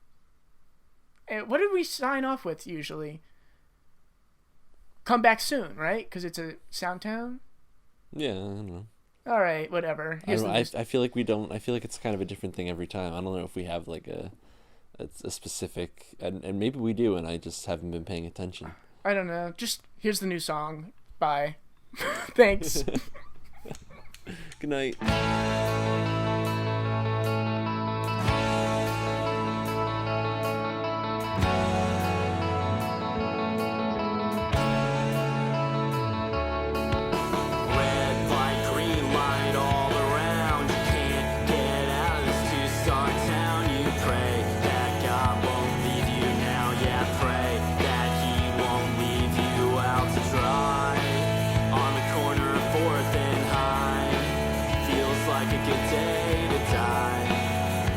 What did we sign off with usually? Come back soon, right? Because it's a Soundtown. Yeah, I don't know. All right, whatever. I feel like we don't. I feel like it's kind of a different thing every time. I don't know if we have like a specific, and maybe we do, and I just haven't been paying attention. I don't know. Just here's the new song. Bye. Thanks. Good night. Red light, green light all around. You can't get out of this two-star town. You pray that God won't leave you now. Yeah, pray that He won't leave you out to dry. On the corner of 4th and High, feels like a good day to die.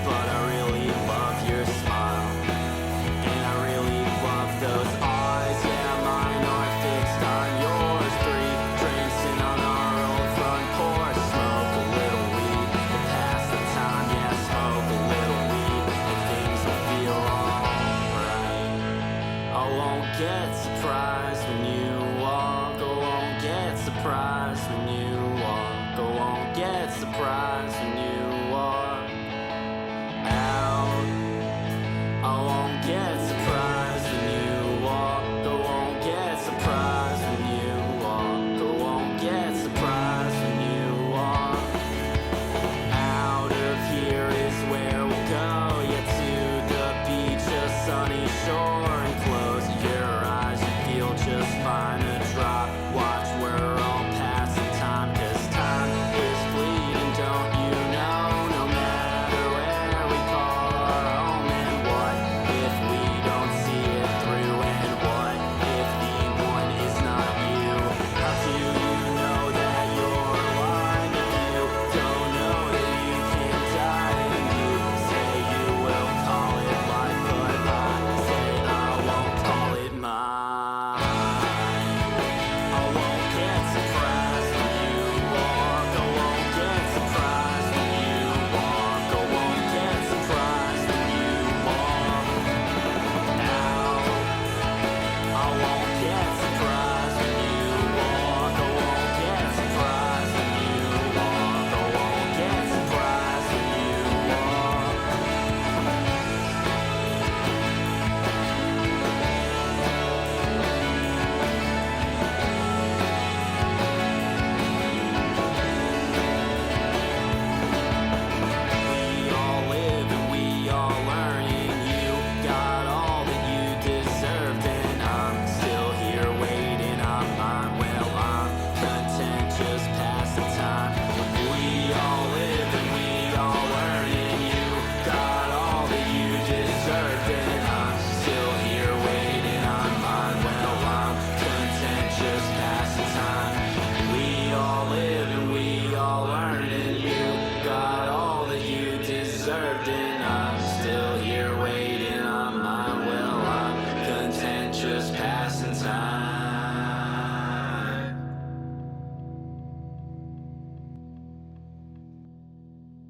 But I really love your smile, and I really love those eyes. Yeah, mine are fixed on yours. 3 drinks in on our old front porch. Smoke a little weed to pass the time. Yeah, smoke a little weed and things will feel alright. I won't get surprised when you walk. I won't get surprised when you walk. I won't get surprised when you walk out. I won't get surprised when you walk. I won't get surprised when you walk. I won't get surprised when you walk out of here is where we'll go. Yeah, to the beach, a sunny shore, and close your eyes. You feel just fine to drop. Watch, we're all passing time, 'cause time is fleeting, don't you know? No matter where we call our home, and what if we don't see it through? And what if the one is not you? How do you know that you're alive if you don't know that you can die? And you say you will call it life, but I say I won't call it mine. I won't get surprised when you walk. I won't get surprised when you walk. I won't get surprised when you walk out. I won't get surprised when you walk. I won't get surprised when you walk. I won't get surprised when you walk. We all live and we all learn, and you got all that you deserved, and I'm still here waiting on mine. Well, I'm content just past the time. We all live and we all learn, and you got all that you deserved, and I'm still here waiting on mine. Well, I'm content just past the time. We all live and we all learn, and you got all that you deserved, and I